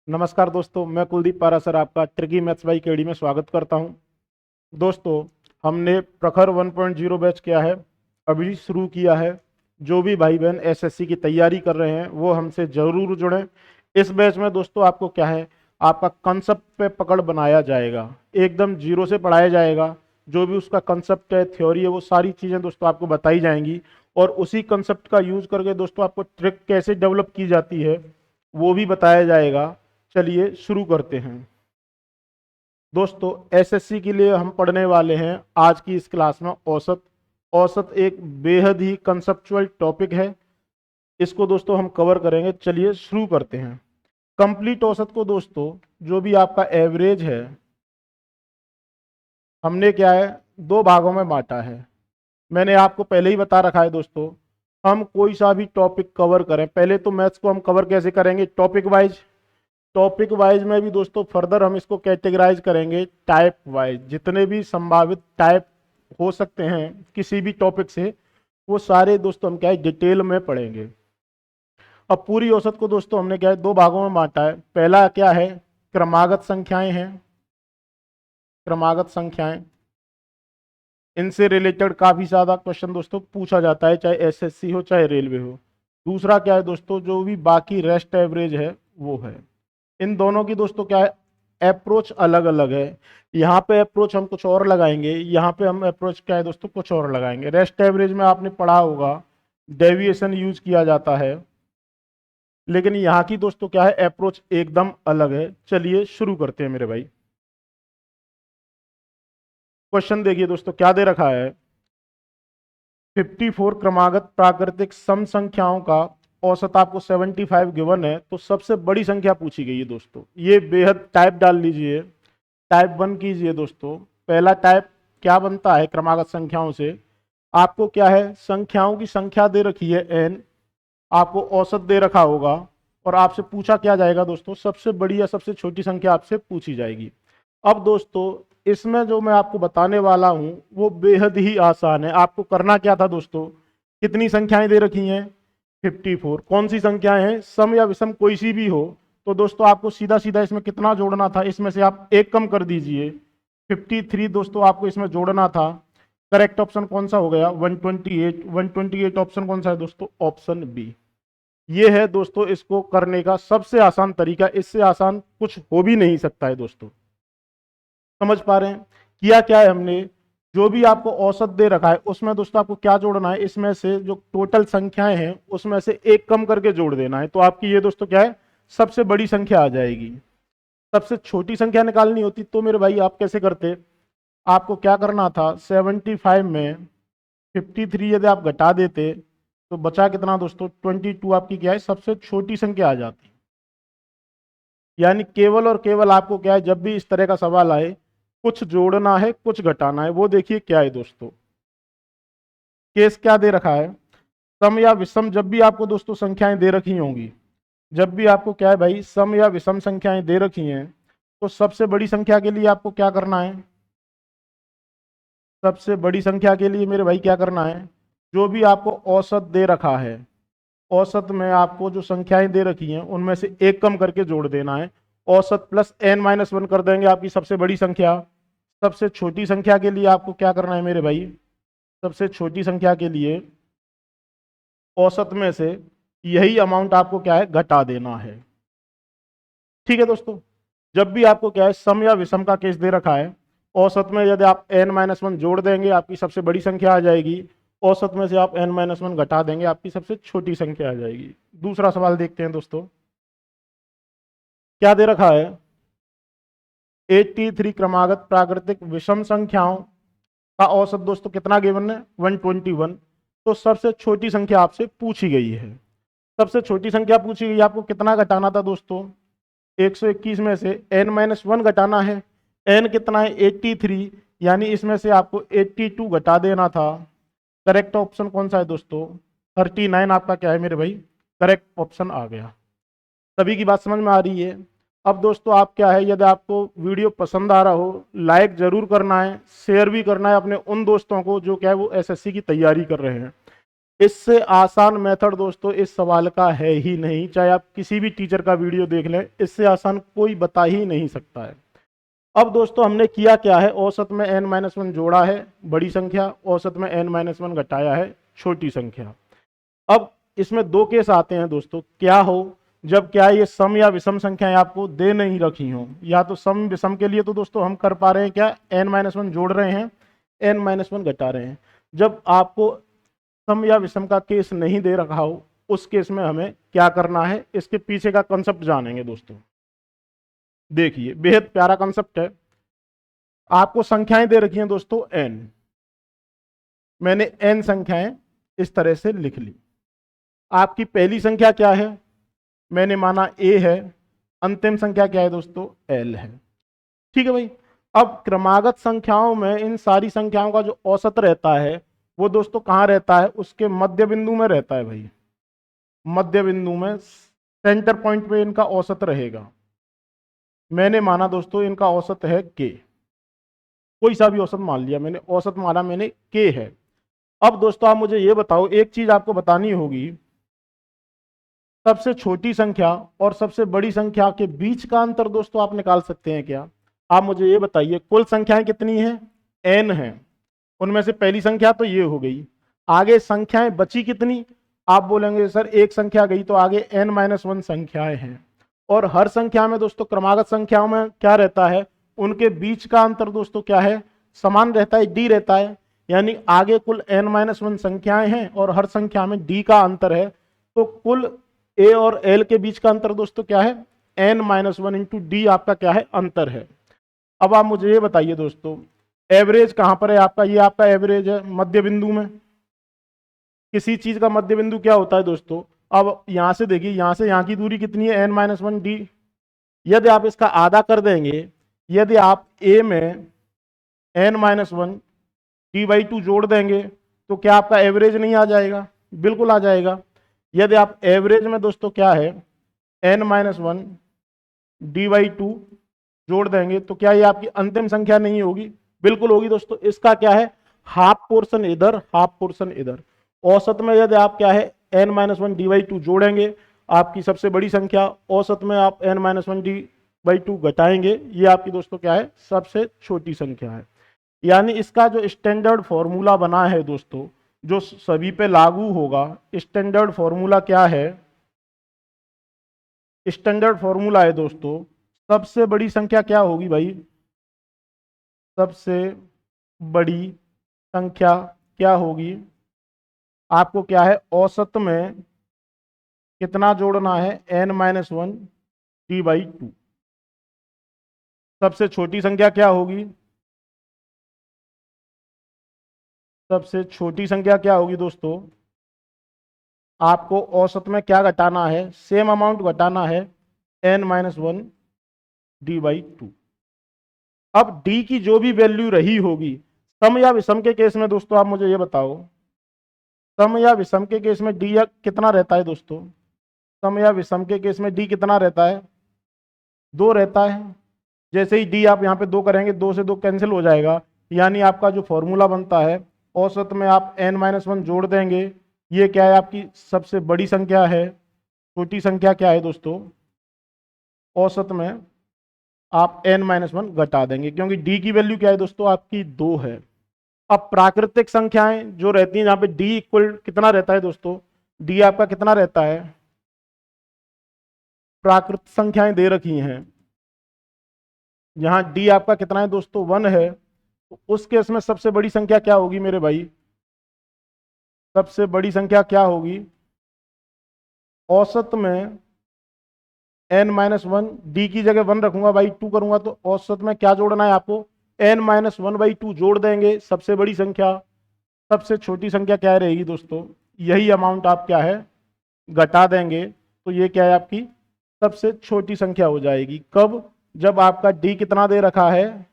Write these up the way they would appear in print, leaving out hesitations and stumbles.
नमस्कार दोस्तों, मैं कुलदीप पारासर आपका ट्रिकी मैथ्स बाई केडी में स्वागत करता हूं। दोस्तों, हमने प्रखर 1.0 बैच किया है, अभी शुरू किया है। जो भी भाई बहन एसएससी की तैयारी कर रहे हैं वो हमसे जरूर जुड़ें। इस बैच में दोस्तों आपको क्या है, आपका कंसेप्ट पे पकड़ बनाया जाएगा, एकदम जीरो से पढ़ाया जाएगा। जो भी उसका कंसेप्ट है, थ्योरी है, वो सारी चीज़ें दोस्तों आपको बताई जाएंगी और उसी कंसेप्ट का यूज करके दोस्तों आपको ट्रिक कैसे डेवलप की जाती है वो भी बताया जाएगा। चलिए शुरू करते हैं। दोस्तों, एसएससी के लिए हम पढ़ने वाले हैं आज की इस क्लास में औसत। औसत एक बेहद ही कंसेप्चुअल टॉपिक है, इसको दोस्तों हम कवर करेंगे। चलिए शुरू करते हैं। कंप्लीट औसत को दोस्तों, जो भी आपका एवरेज है, हमने क्या है, दो भागों में बांटा है। मैंने आपको पहले ही बता रखा है दोस्तों, हम कोई सा भी टॉपिक कवर करें, पहले तो मैथ्स को हम कवर कैसे करेंगे, टॉपिक वाइज। टॉपिक वाइज में भी दोस्तों फर्दर हम इसको कैटेगराइज करेंगे टाइप वाइज। जितने भी संभावित टाइप हो सकते हैं किसी भी टॉपिक से, वो सारे दोस्तों हम क्या है डिटेल में पढ़ेंगे। अब पूरी औसत को दोस्तों हमने क्या है दो भागों में बांटा है। पहला क्या है, क्रमागत संख्याएं हैं। क्रमागत संख्याएं, इनसे रिलेटेड काफी ज्यादा क्वेश्चन दोस्तों पूछा जाता है, चाहे एसएससी हो चाहे रेलवे हो। दूसरा क्या है दोस्तों, जो भी बाकी रेस्ट एवरेज है वो है। इन दोनों की दोस्तों क्या है, अप्रोच अलग अलग है। यहाँ पे अप्रोच हम कुछ और लगाएंगे, यहाँ पे हम अप्रोच क्या है दोस्तों कुछ और लगाएंगे। रेस्ट एवरेज में आपने पढ़ा होगा डेविएशन यूज किया जाता है, लेकिन यहाँ की दोस्तों क्या है अप्रोच एकदम अलग है। चलिए शुरू करते हैं मेरे भाई। क्वेश्चन देखिए दोस्तों, क्या दे रखा है, 54 क्रमागत प्राकृतिक सम संख्याओं का औसत आपको 75 गिवन है, तो सबसे बड़ी संख्या पूछी गई है दोस्तों। ये बेहद टाइप डाल लीजिए, टाइप 1 कीजिए दोस्तों। पहला टाइप क्या बनता है क्रमागत संख्याओं से, आपको क्या है संख्याओं की संख्या दे रखी है n, आपको औसत दे रखा होगा और आपसे पूछा क्या जाएगा दोस्तों, सबसे बड़ी या सबसे छोटी संख्या आपसे पूछी जाएगी। अब दोस्तों इसमें जो मैं आपको बताने वाला हूं वो बेहद ही आसान है। आपको करना क्या था दोस्तों, कितनी संख्याएं दे रखी हैं, 54। कौन सी संख्याएं हैं, सम या विषम कोई सी भी हो, तो दोस्तों आपको सीधा सीधा इसमें कितना जोड़ना था, इसमें से आप एक कम कर दीजिए, 53 दोस्तों आपको इसमें जोड़ना था। करेक्ट ऑप्शन कौन सा हो गया, 128। 128 ऑप्शन कौन सा है दोस्तों, ऑप्शन बी। ये है दोस्तों इसको करने का सबसे आसान तरीका, इससे आसान कुछ हो भी नहीं सकता है दोस्तों। समझ पा रहे हैं किया क्या है हमने, जो भी आपको औसत दे रखा है उसमें दोस्तों आपको क्या जोड़ना है, इसमें से जो टोटल संख्याएं हैं उसमें से एक कम करके जोड़ देना है। तो आपकी ये दोस्तों क्या है, सबसे बड़ी संख्या आ जाएगी। सबसे छोटी संख्या निकालनी होती तो मेरे भाई आप कैसे करते, आपको क्या करना था, 75 में 53 यदि आप घटा देते तो बचा कितना दोस्तों, 22 आपकी क्या है सबसे छोटी संख्या आ जाती। यानी केवल और केवल आपको क्या है, जब भी इस तरह का सवाल आए, कुछ जोड़ना है कुछ घटाना है। वो देखिए क्या है दोस्तों, केस क्या दे रखा है, सम या विषम जब भी आपको दोस्तों संख्याएं दे रखी होंगी, जब भी आपको क्या है भाई सम या विषम संख्याएं दे रखी हैं, तो सबसे बड़ी संख्या के लिए आपको क्या करना है, सबसे बड़ी संख्या के लिए मेरे भाई क्या करना है, जो भी आपको औसत दे रखा है, औसत में आपको जो संख्याएं दे रखी हैं उनमें से एक कम करके जोड़ देना है। औसत प्लस n-1 कर देंगे आपकी सबसे बड़ी संख्या। सबसे छोटी संख्या के लिए आपको क्या करना है मेरे भाई, सबसे छोटी संख्या के लिए औसत में से यही अमाउंट आपको क्या है घटा देना है। ठीक है दोस्तों, जब भी आपको क्या है सम या विषम का केस दे रखा है, औसत में यदि आप n-1 जोड़ देंगे आपकी सबसे बड़ी संख्या आ जाएगी, औसत में से आप n-1 घटा देंगे आपकी सबसे छोटी संख्या आ जाएगी। दूसरा सवाल देखते हैं दोस्तों, क्या दे रखा है, 83 क्रमागत प्राकृतिक विषम संख्याओं का औसत दोस्तों कितना गिवन है, 121। तो सबसे छोटी संख्या आपसे पूछी गई है, सबसे छोटी संख्या पूछी गई, आपको कितना घटाना था दोस्तों, 121 में से n-1 घटाना है। n कितना है, 83, यानी इसमें से आपको 82 घटा देना था। करेक्ट ऑप्शन कौन सा है दोस्तों, 39 आपका क्या है मेरे भाई, करेक्ट ऑप्शन आ गया। सभी की बात समझ में आ रही है। अब दोस्तों आप क्या है, यदि आपको वीडियो पसंद आ रहा हो, लाइक जरूर करना है, शेयर भी करना है अपने उन दोस्तों को जो क्या है वो एसएससी की तैयारी कर रहे हैं। इससे आसान मेथड दोस्तों इस सवाल का है ही नहीं, चाहे आप किसी भी टीचर का वीडियो देख लें, इससे आसान कोई बता ही नहीं सकता है। अब दोस्तों हमने किया क्या है, औसत में n-1 जोड़ा है बड़ी संख्या, औसत में n-1 घटाया है छोटी संख्या। अब इसमें दो केस आते हैं दोस्तों, क्या हो जब क्या ये सम या विषम संख्याएं आपको दे नहीं रखी हो, या तो सम विषम के लिए तो दोस्तों हम कर पा रहे हैं क्या, n-1 जोड़ रहे हैं, n-1 घटा रहे हैं। जब आपको सम या विषम का केस नहीं दे रखा हो, उस केस में हमें क्या करना है, इसके पीछे का कंसेप्ट जानेंगे दोस्तों। देखिए बेहद प्यारा कंसेप्ट है। आपको संख्याएं दे रखी हैं दोस्तों n, मैंने n संख्याएं इस तरह से लिख ली। आपकी पहली संख्या क्या है, मैंने माना a है, अंतिम संख्या क्या है दोस्तों, l है। ठीक है भाई। अब क्रमागत संख्याओं में इन सारी संख्याओं का जो औसत रहता है वो दोस्तों कहाँ रहता है, उसके मध्य बिंदु में रहता है भाई, मध्य बिंदु में सेंटर पॉइंट पे इनका औसत रहेगा। मैंने माना दोस्तों इनका औसत है k, कोई सा भी औसत मान लिया मैंने, औसत माना मैंने k है। अब दोस्तों आप मुझे ये बताओ, एक चीज आपको बतानी होगी, सबसे छोटी संख्या और सबसे बड़ी संख्या के बीच का अंतर दोस्तों आप निकाल सकते हैं क्या? आप मुझे ये बताइए, कुल संख्याएं कितनी हैं, n है, उनमें से पहली संख्या तो ये हो गई, आगे संख्याएं बची कितनी? आप बोलेंगे सर एक संख्या गई, तो आगे n-1 संख्याएं हैं। और हर संख्या में दोस्तों क्रमागत संख्याओं में क्या रहता है, उनके बीच का अंतर दोस्तों क्या है, समान रहता है, d रहता है। यानी आगे कुल n-1 संख्याएं हैं और हर संख्या में d का अंतर है, तो कुल a और l के बीच का अंतर दोस्तों क्या है, n-1 इंटू डी आपका क्या है, अंतर है। अब आप मुझे ये बताइए दोस्तों, एवरेज कहां पर है आपका, ये आपका एवरेज है मध्य बिंदु में। किसी चीज का मध्य बिंदु क्या होता है दोस्तों, अब यहां से देखिए, यहां से यहां की दूरी कितनी है, n-1 डी। यदि आप इसका आधा कर देंगे, यदि आप a में n-1 d/2 जोड़ देंगे तो क्या आपका एवरेज नहीं आ जाएगा, बिल्कुल आ जाएगा। यदि आप एवरेज में दोस्तों क्या है n-1 d/2 जोड़ देंगे तो क्या ये आपकी अंतिम संख्या नहीं होगी, बिल्कुल होगी दोस्तों। इसका क्या है, हाफ पोर्शन इधर हाफ पोर्शन इधर। औसत में यदि आप क्या है n-1 d/2 जोड़ेंगे, आपकी सबसे बड़ी संख्या, औसत में आप n-1 d/2 घटाएंगे, ये आपकी दोस्तों क्या है, सबसे छोटी संख्या है। यानी इसका जो स्टैंडर्ड फॉर्मूला बना है दोस्तों, जो सभी पे लागू होगा, स्टैंडर्ड फॉर्मूला क्या है, स्टैंडर्ड फॉर्मूला है दोस्तों, सबसे बड़ी संख्या क्या होगी भाई, सबसे बड़ी संख्या क्या होगी, आपको क्या है औसत में कितना जोड़ना है, n-1 d/2। सबसे छोटी संख्या क्या होगी, सबसे छोटी संख्या क्या होगी दोस्तों, आपको औसत में क्या घटाना है, सेम अमाउंट घटाना है, n-1 d/2। अब d की जो भी वैल्यू रही होगी, सम या विषम के केस में दोस्तों आप मुझे ये बताओ, सम या विषम के केस में d कितना रहता है दोस्तों, सम या विषम के केस में d कितना रहता है, 2 रहता है। जैसे ही d आप यहाँ पे 2 करेंगे, 2 से 2 कैंसिल हो जाएगा, यानी आपका जो फॉर्मूला बनता है, औसत में आप n-1 जोड़ देंगे, ये क्या है, आपकी सबसे बड़ी संख्या है, छोटी संख्या क्या है दोस्तों, औसत में आप n-1 घटा देंगे, क्योंकि d की वैल्यू क्या है दोस्तों, आपकी 2 है। अब प्राकृतिक संख्याएं जो रहती हैं, जहां पे d इक्वल कितना रहता है दोस्तों, d आपका कितना रहता है, प्राकृतिक संख्याएं दे रखी हैं, जहां d आपका कितना है दोस्तों, 1 है, तो उस केस में सबसे बड़ी संख्या क्या होगी मेरे भाई, सबसे बड़ी संख्या क्या होगी, औसत में n-1, d की जगह 1 रखूंगा भाई, 2 करूंगा, तो औसत में क्या जोड़ना है आपको, n-1/2 जोड़ देंगे, सबसे बड़ी संख्या, सबसे छोटी संख्या क्या रहेगी दोस्तों, यही अमाउंट आप क्या है घटा देंगे, तो ये क्या है आपकी सबसे छोटी संख्या हो जाएगी। कब, जब आपका d कितना दे रखा है,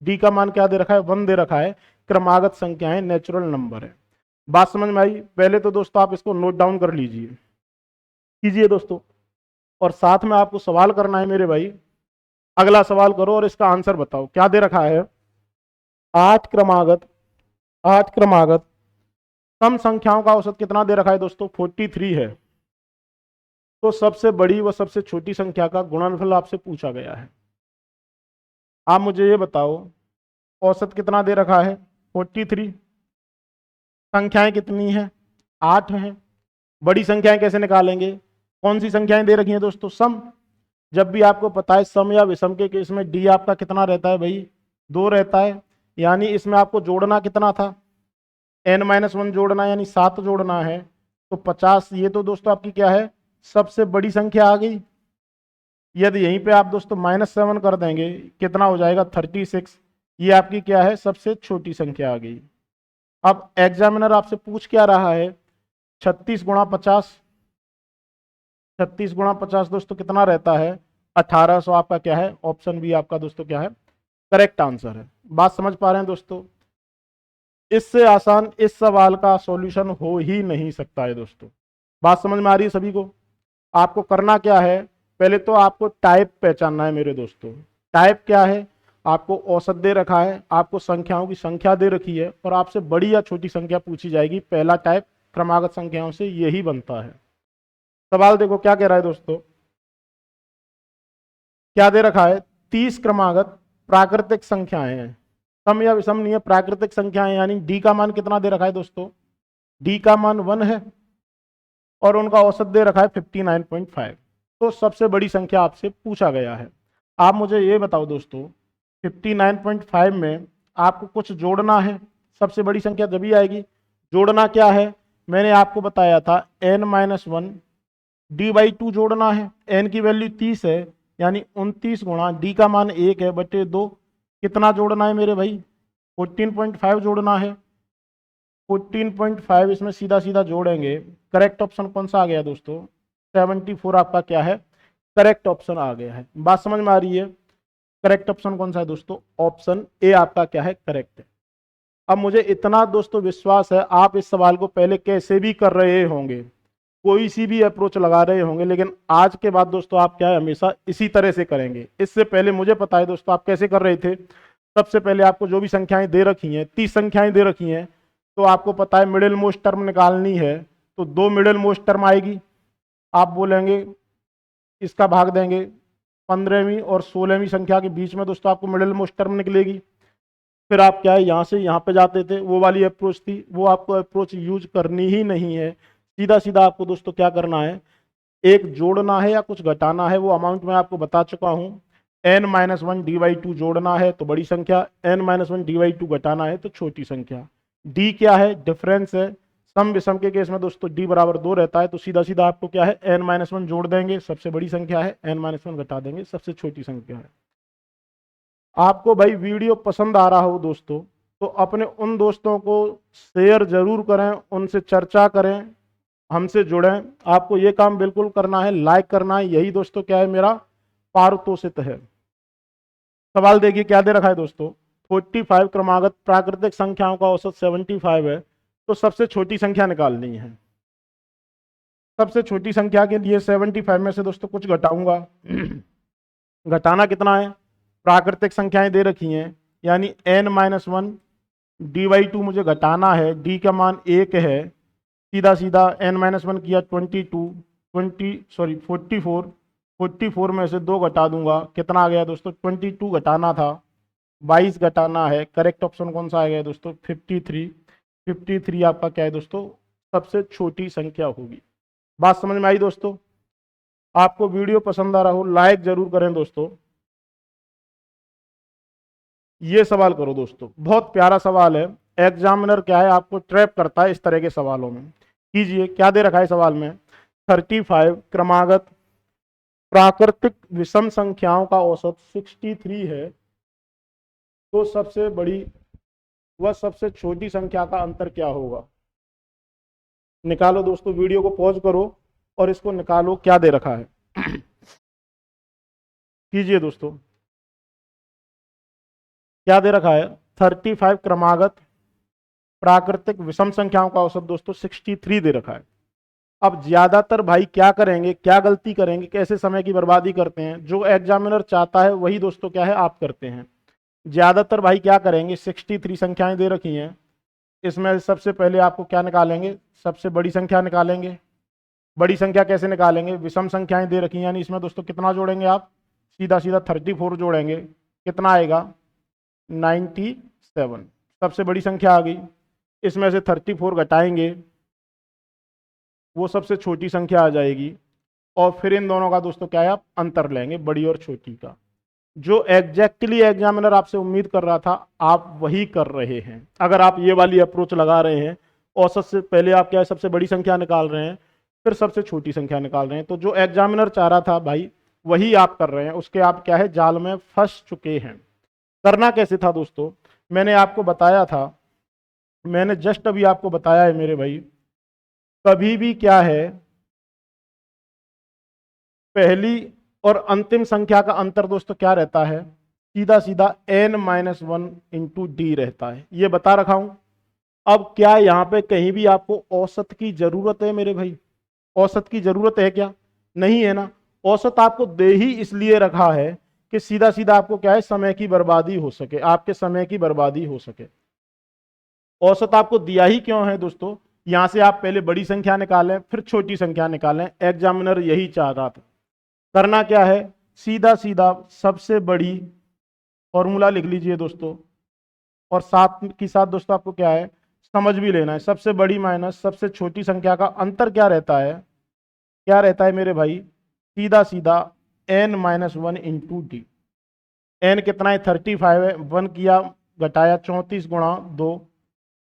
d का मान क्या दे रखा है, 1 दे रखा है, क्रमागत संख्याएं नेचुरल नंबर है। बात समझ में आई? पहले तो दोस्तों आप इसको नोट डाउन कर लीजिए, कीजिए दोस्तों, और साथ में आपको सवाल करना है मेरे भाई। अगला सवाल करो और इसका आंसर बताओ। क्या दे रखा है, 8 क्रमागत सम संख्याओं का औसत कितना दे रखा है दोस्तों, 43 है। तो सबसे बड़ी व सबसे छोटी संख्या का गुणनफल आपसे पूछा गया है। आप मुझे ये बताओ औसत कितना दे रखा है, 43। संख्याएं कितनी है, 8 हैं। बड़ी संख्याएं कैसे निकालेंगे, कौन सी संख्याएं दे रखी हैं दोस्तों, सम। जब भी आपको पता है सम या विषम के केस में डी आपका कितना रहता है भाई, 2 रहता है। यानी इसमें आपको जोड़ना कितना था, n-1 जोड़ना यानी 7 जोड़ना है। तो 50, ये तो दोस्तों आपकी क्या है, सबसे बड़ी संख्या आ गई। यदि यहीं पे आप दोस्तों -7 कर देंगे कितना हो जाएगा, 36। ये आपकी क्या है, सबसे छोटी संख्या आ गई। अब एग्जामिनर आपसे पूछ क्या रहा है, 36 गुणा 50, 36 गुणा 50 दोस्तों कितना रहता है, 1800। आपका क्या है, ऑप्शन बी आपका दोस्तों क्या है, करेक्ट आंसर है। बात समझ पा रहे हैं दोस्तों, इससे आसान इस सवाल का सॉल्यूशन हो ही नहीं सकता है दोस्तों। बात समझ में आ रही है सभी को। आपको करना क्या है, पहले तो आपको टाइप पहचानना है मेरे दोस्तों। टाइप क्या है, आपको औसत दे रखा है, आपको संख्याओं की संख्या दे रखी है और आपसे बड़ी या छोटी संख्या पूछी जाएगी। पहला टाइप क्रमागत संख्याओं से यही बनता है। सवाल देखो क्या कह रहा है दोस्तों, क्या दे रखा है, 30 क्रमागत प्राकृतिक संख्याएं हैं। सम या विषम नहीं है, प्राकृतिक संख्याएं, यानी डी का मान कितना दे रखा है दोस्तों, डी का मान 1 है और उनका औसत दे रखा है 59.5। तो सबसे बड़ी संख्या आपसे पूछा गया है। आप मुझे ये बताओ दोस्तों, 59.5 में आपको कुछ जोड़ना है, सबसे बड़ी संख्या जब ही आएगी। जोड़ना क्या है, मैंने आपको बताया था n-1 d/2 जोड़ना है। n की वैल्यू 30 है, यानी 29 गुणा d का मान 1 है बटे 2। कितना जोड़ना है मेरे भाई, 14.5 जोड़ना है। 14.5 इसमें सीधा सीधा जोड़ेंगे। करेक्ट ऑप्शन कौन सा आ गया दोस्तों, 74 आपका क्या है, करेक्ट ऑप्शन आ गया है। बात समझ में आ रही है, करेक्ट ऑप्शन कौन सा है दोस्तों, ऑप्शन ए आपका क्या है, करेक्ट है। अब मुझे इतना दोस्तों विश्वास है, आप इस सवाल को पहले कैसे भी कर रहे होंगे, कोई सी भी अप्रोच लगा रहे होंगे, लेकिन आज के बाद दोस्तों आप क्या है, हमेशा इसी तरह से करेंगे। इससे पहले मुझे पता है दोस्तों आप कैसे कर रहे थे। सबसे पहले आपको जो भी संख्याएं दे रखी हैं, 30 संख्याएं दे रखी हैं, तो आपको पता है मिडिल मोस्ट टर्म निकालनी है। तो 2 मिडिल मोस्ट टर्म आएगी, आप बोलेंगे इसका भाग देंगे 15वीं और 16वीं संख्या के बीच में दोस्तों आपको मिडिल मोस्ट टर्म निकलेगी। फिर आप क्या है, यहाँ से यहाँ पे जाते थे, वो वाली अप्रोच थी, वो आपको अप्रोच यूज करनी ही नहीं है। सीधा सीधा आपको दोस्तों क्या करना है, एक जोड़ना है या कुछ घटाना है। वो अमाउंट मैं आपको बता चुका हूँ। n-1 d/2 जोड़ना है तो बड़ी संख्या, n-1 d/2 घटाना है तो छोटी संख्या। d क्या है, डिफरेंस है। सम विषम के केस में दोस्तों d बराबर 2 रहता है, तो सीधा सीधा आपको क्या है, n-1 जोड़ देंगे, सबसे बड़ी संख्या है, n-1 घटा देंगे, सबसे छोटी संख्या है। आपको भाई वीडियो पसंद आ रहा हो दोस्तों, तो अपने उन दोस्तों को शेयर जरूर करें, उनसे चर्चा करें, हमसे जुड़ें। आपको ये काम बिल्कुल करना है, लाइक करना है, यही दोस्तों क्या है, मेरा पारितोषिक है। सवाल देखिए क्या दे रखा है दोस्तों, 45 क्रमागत प्राकृतिक संख्याओं का औसत 75 है, तो सबसे छोटी संख्या निकालनी है। सबसे छोटी संख्या के लिए 75 में से दोस्तों कुछ घटाऊंगा। घटाना कितना है, प्राकृतिक संख्याएं दे रखी हैं, यानी n-1 d/2 मुझे घटाना है। d का मान 1 है, सीधा सीधा n-1 किया 44 में से 2 घटा दूंगा, कितना आ गया दोस्तों, 22 घटाना था, 22 घटाना है। करेक्ट ऑप्शन कौन सा आ गया दोस्तों, 53 आपका क्या है दोस्तों, सबसे छोटी संख्या होगी। बात समझ में आई दोस्तों। आपको वीडियो पसंद आ रहा हो, लाइक जरूर करें दोस्तों। ये सवाल करो दोस्तों, बहुत प्यारा सवाल है। एग्जामिनर क्या है, आपको ट्रैप करता है इस तरह के सवालों में। कीजिए क्या दे रखा है सवाल में, 35 क्रमागत प्राकृतिक विषम संख्याओं का औसत 63 है, तो सबसे बड़ी व सबसे छोटी संख्या का अंतर क्या होगा। निकालो दोस्तों, वीडियो को पॉज करो और इसको निकालो, क्या दे रखा है। कीजिए दोस्तों, क्या दे रखा है, 35 क्रमागत प्राकृतिक विषम संख्याओं का औसत दोस्तों 63 दे रखा है। अब ज्यादातर भाई क्या करेंगे, क्या गलती करेंगे, कैसे समय की बर्बादी करते हैं, जो एग्जामिनर चाहता है वही दोस्तों क्या है आप करते हैं। ज्यादातर भाई क्या करेंगे, 63 संख्याएं दे रखी हैं, इसमें से सबसे पहले आपको क्या निकालेंगे, सबसे बड़ी संख्या निकालेंगे। बड़ी संख्या कैसे निकालेंगे, विषम संख्याएं दे रखी हैं, यानी इसमें दोस्तों कितना जोड़ेंगे आप, सीधा सीधा 34 जोड़ेंगे, कितना आएगा 97। सबसे बड़ी संख्या आ गई, इसमें से 34 घटाएंगे, वो सबसे छोटी संख्या आ जाएगी। और फिर इन दोनों का दोस्तों क्या है, आप अंतर लेंगे बड़ी और छोटी का। जो एग्जैक्टली एग्जामिनर आपसे उम्मीद कर रहा था आप वही कर रहे हैं। अगर आप ये वाली अप्रोच लगा रहे हैं, औसत से पहले आप क्या है, सबसे बड़ी संख्या निकाल रहे हैं, फिर सबसे छोटी संख्या निकाल रहे हैं, तो जो एग्जामिनर चाह रहा था भाई वही आप कर रहे हैं, उसके आप क्या है, जाल में फंस चुके हैं। करना कैसे था दोस्तों, मैंने आपको बताया था, मैंने जस्ट अभी आपको बताया है मेरे भाई, कभी भी क्या है, पहली और अंतिम संख्या का अंतर दोस्तों क्या रहता है, सीधा सीधा n-1 इंटू डी रहता है, ये बता रखा हूं। अब क्या यहाँ पे कहीं भी आपको औसत की जरूरत है मेरे भाई, औसत की जरूरत है क्या, नहीं है ना। औसत आपको दे ही इसलिए रखा है कि सीधा सीधा आपको क्या है, समय की बर्बादी हो सके, आपके समय की बर्बादी हो सके। औसत आपको दिया ही क्यों है दोस्तों, यहां से आप पहले बड़ी संख्या निकालें फिर छोटी संख्या निकालें, एग्जामिनर यही चाह रहा था। करना क्या है, सीधा सीधा सबसे बड़ी फॉर्मूला लिख लीजिए दोस्तों, और साथ की साथ दोस्तों आपको क्या है, समझ भी लेना है, सबसे बड़ी माइनस सबसे छोटी संख्या का अंतर क्या रहता है, क्या रहता है मेरे भाई, सीधा सीधा n-1 इंटू डी। एन कितना है, 35 है, 1 किया घटाया 34 गुणा 2,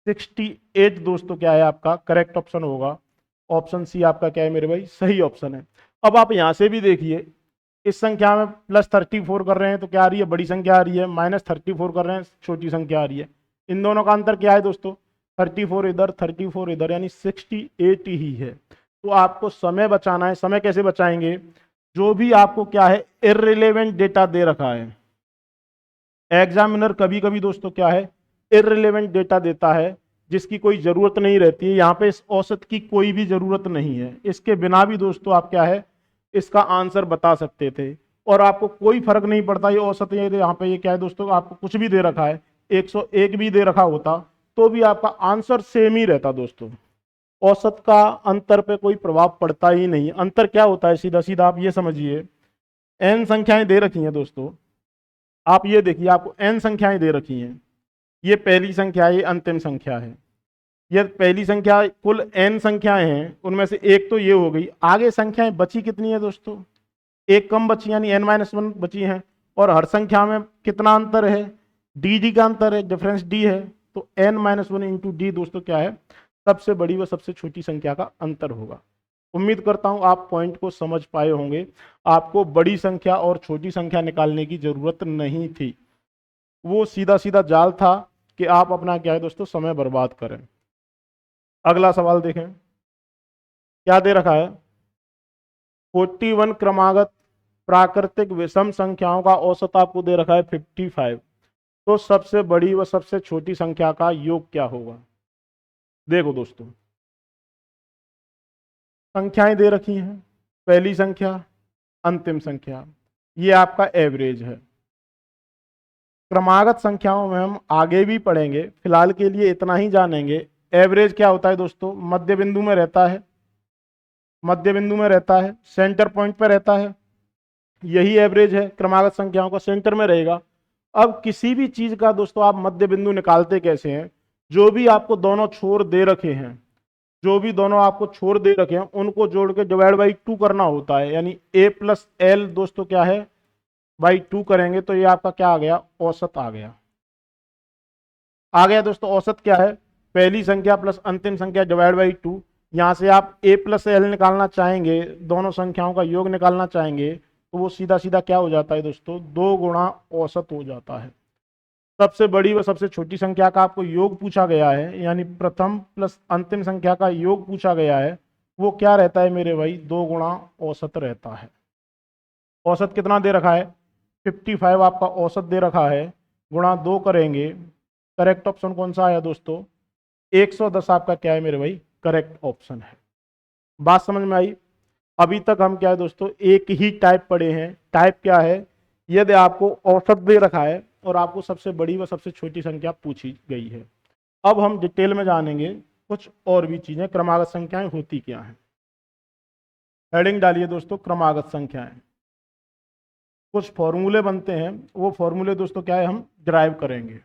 68 दोस्तों क्या है आपका करेक्ट ऑप्शन होगा। ऑप्शन सी आपका क्या है मेरे भाई, सही ऑप्शन है। अब आप यहां से भी देखिए, इस संख्या में +34 कर रहे हैं तो क्या आ रही है, बड़ी संख्या आ रही है, -34 कर रहे हैं छोटी संख्या आ रही है। इन दोनों का अंतर क्या है दोस्तों, 34 इधर 34 इधर, यानी 68 ही है। तो आपको समय बचाना है, समय कैसे बचाएंगे, जो भी आपको क्या है इररिलेवेंट डेटा दे रखा है, एग्जामिनर कभी कभी दोस्तों क्या है इररिलेवेंट डेटा देता है जिसकी कोई जरूरत नहीं रहती है। यहाँ पे इस औसत की कोई भी जरूरत नहीं है, इसके बिना भी दोस्तों आप क्या है इसका आंसर बता सकते थे, और आपको कोई फर्क नहीं पड़ता ये औसत, ये यहाँ पे ये क्या है दोस्तों, आपको कुछ भी दे रखा है, 101 भी दे रखा होता तो भी आपका आंसर सेम ही रहता दोस्तों। औसत का अंतर पे कोई प्रभाव पड़ता ही नहीं। अंतर क्या होता है, सीधा सीधा आप ये समझिए, n संख्याएं दे रखी हैं दोस्तों, आप ये देखिए आपको n संख्याएं दे रखी हैं, ये पहली संख्या है, ये अंतिम संख्या है। ये पहली संख्या, कुल n संख्याएं हैं, उनमें से एक तो ये हो गई, आगे संख्याएं बची कितनी है दोस्तों, एक कम बची यानी n-1 बची हैं, और हर संख्या में कितना अंतर है, डी का अंतर है, डिफरेंस डी है, तो n-1 इंटू डी दोस्तों क्या है, सबसे बड़ी व सबसे छोटी संख्या का अंतर होगा। उम्मीद करता हूं आप पॉइंट को समझ पाए होंगे, आपको बड़ी संख्या और छोटी संख्या निकालने की जरूरत नहीं थी, वो सीधा सीधा जाल था कि आप अपना क्या है दोस्तों समय बर्बाद करें। अगला सवाल देखें, क्या दे रखा है, 41 क्रमागत प्राकृतिक विषम संख्याओं का औसत आपको दे रखा है 55, तो सबसे बड़ी व सबसे छोटी संख्या का योग क्या होगा। देखो दोस्तों, संख्याएं दे रखी हैं, पहली संख्या अंतिम संख्या, ये आपका एवरेज है। क्रमागत संख्याओं में हम आगे भी पढ़ेंगे, फिलहाल के लिए इतना ही जानेंगे। एवरेज क्या होता है दोस्तों, मध्य बिंदु में रहता है, मध्य बिंदु में रहता है, सेंटर पॉइंट पर रहता है, यही एवरेज है, क्रमागत संख्याओं का सेंटर में रहेगा। अब किसी भी चीज का दोस्तों आप मध्य बिंदु निकालते कैसे हैं, जो भी आपको दोनों छोर दे रखे हैं, जो भी दोनों आपको छोर दे रखे हैं उनको जोड़ के डिवाइड बाई 2 करना होता है, यानी a+l दोस्तों क्या है बाई 2 करेंगे तो ये आपका क्या आ गया, औसत आ गया। आ गया दोस्तों, औसत क्या है, पहली संख्या प्लस अंतिम संख्या डिवाइड बाई 2। यहां से आप a+l निकालना चाहेंगे, दोनों संख्याओं का योग निकालना चाहेंगे, तो वो सीधा सीधा क्या हो जाता है दोस्तों, 2 गुणा औसत हो जाता है। सबसे बड़ी व सबसे छोटी संख्या का आपको योग पूछा गया है, यानी प्रथम प्लस अंतिम संख्या का योग पूछा गया है, वो क्या रहता है मेरे भाई, 2 गुणा औसत रहता है। औसत कितना दे रखा है, 55 आपका औसत दे रखा है, गुणा 2 करेंगे, करेक्ट ऑप्शन कौन सा आया दोस्तों, 110 आपका क्या है मेरे भाई, करेक्ट ऑप्शन है। बात समझ में आई। अभी तक हम क्या है दोस्तों एक ही टाइप पढ़े हैं। टाइप क्या है, यदि आपको औसत दे रखा है और आपको सबसे बड़ी व सबसे छोटी संख्या पूछी गई है, अब हम डिटेल में जानेंगे कुछ और भी चीजें, क्रमागत संख्याएं होती क्या हैं। हेडिंग डालिए दोस्तों, क्रमागत संख्याएं। कुछ फॉर्मूले बनते हैं, वो फॉर्मूले दोस्तों क्या है, हम ड्राइव करेंगे,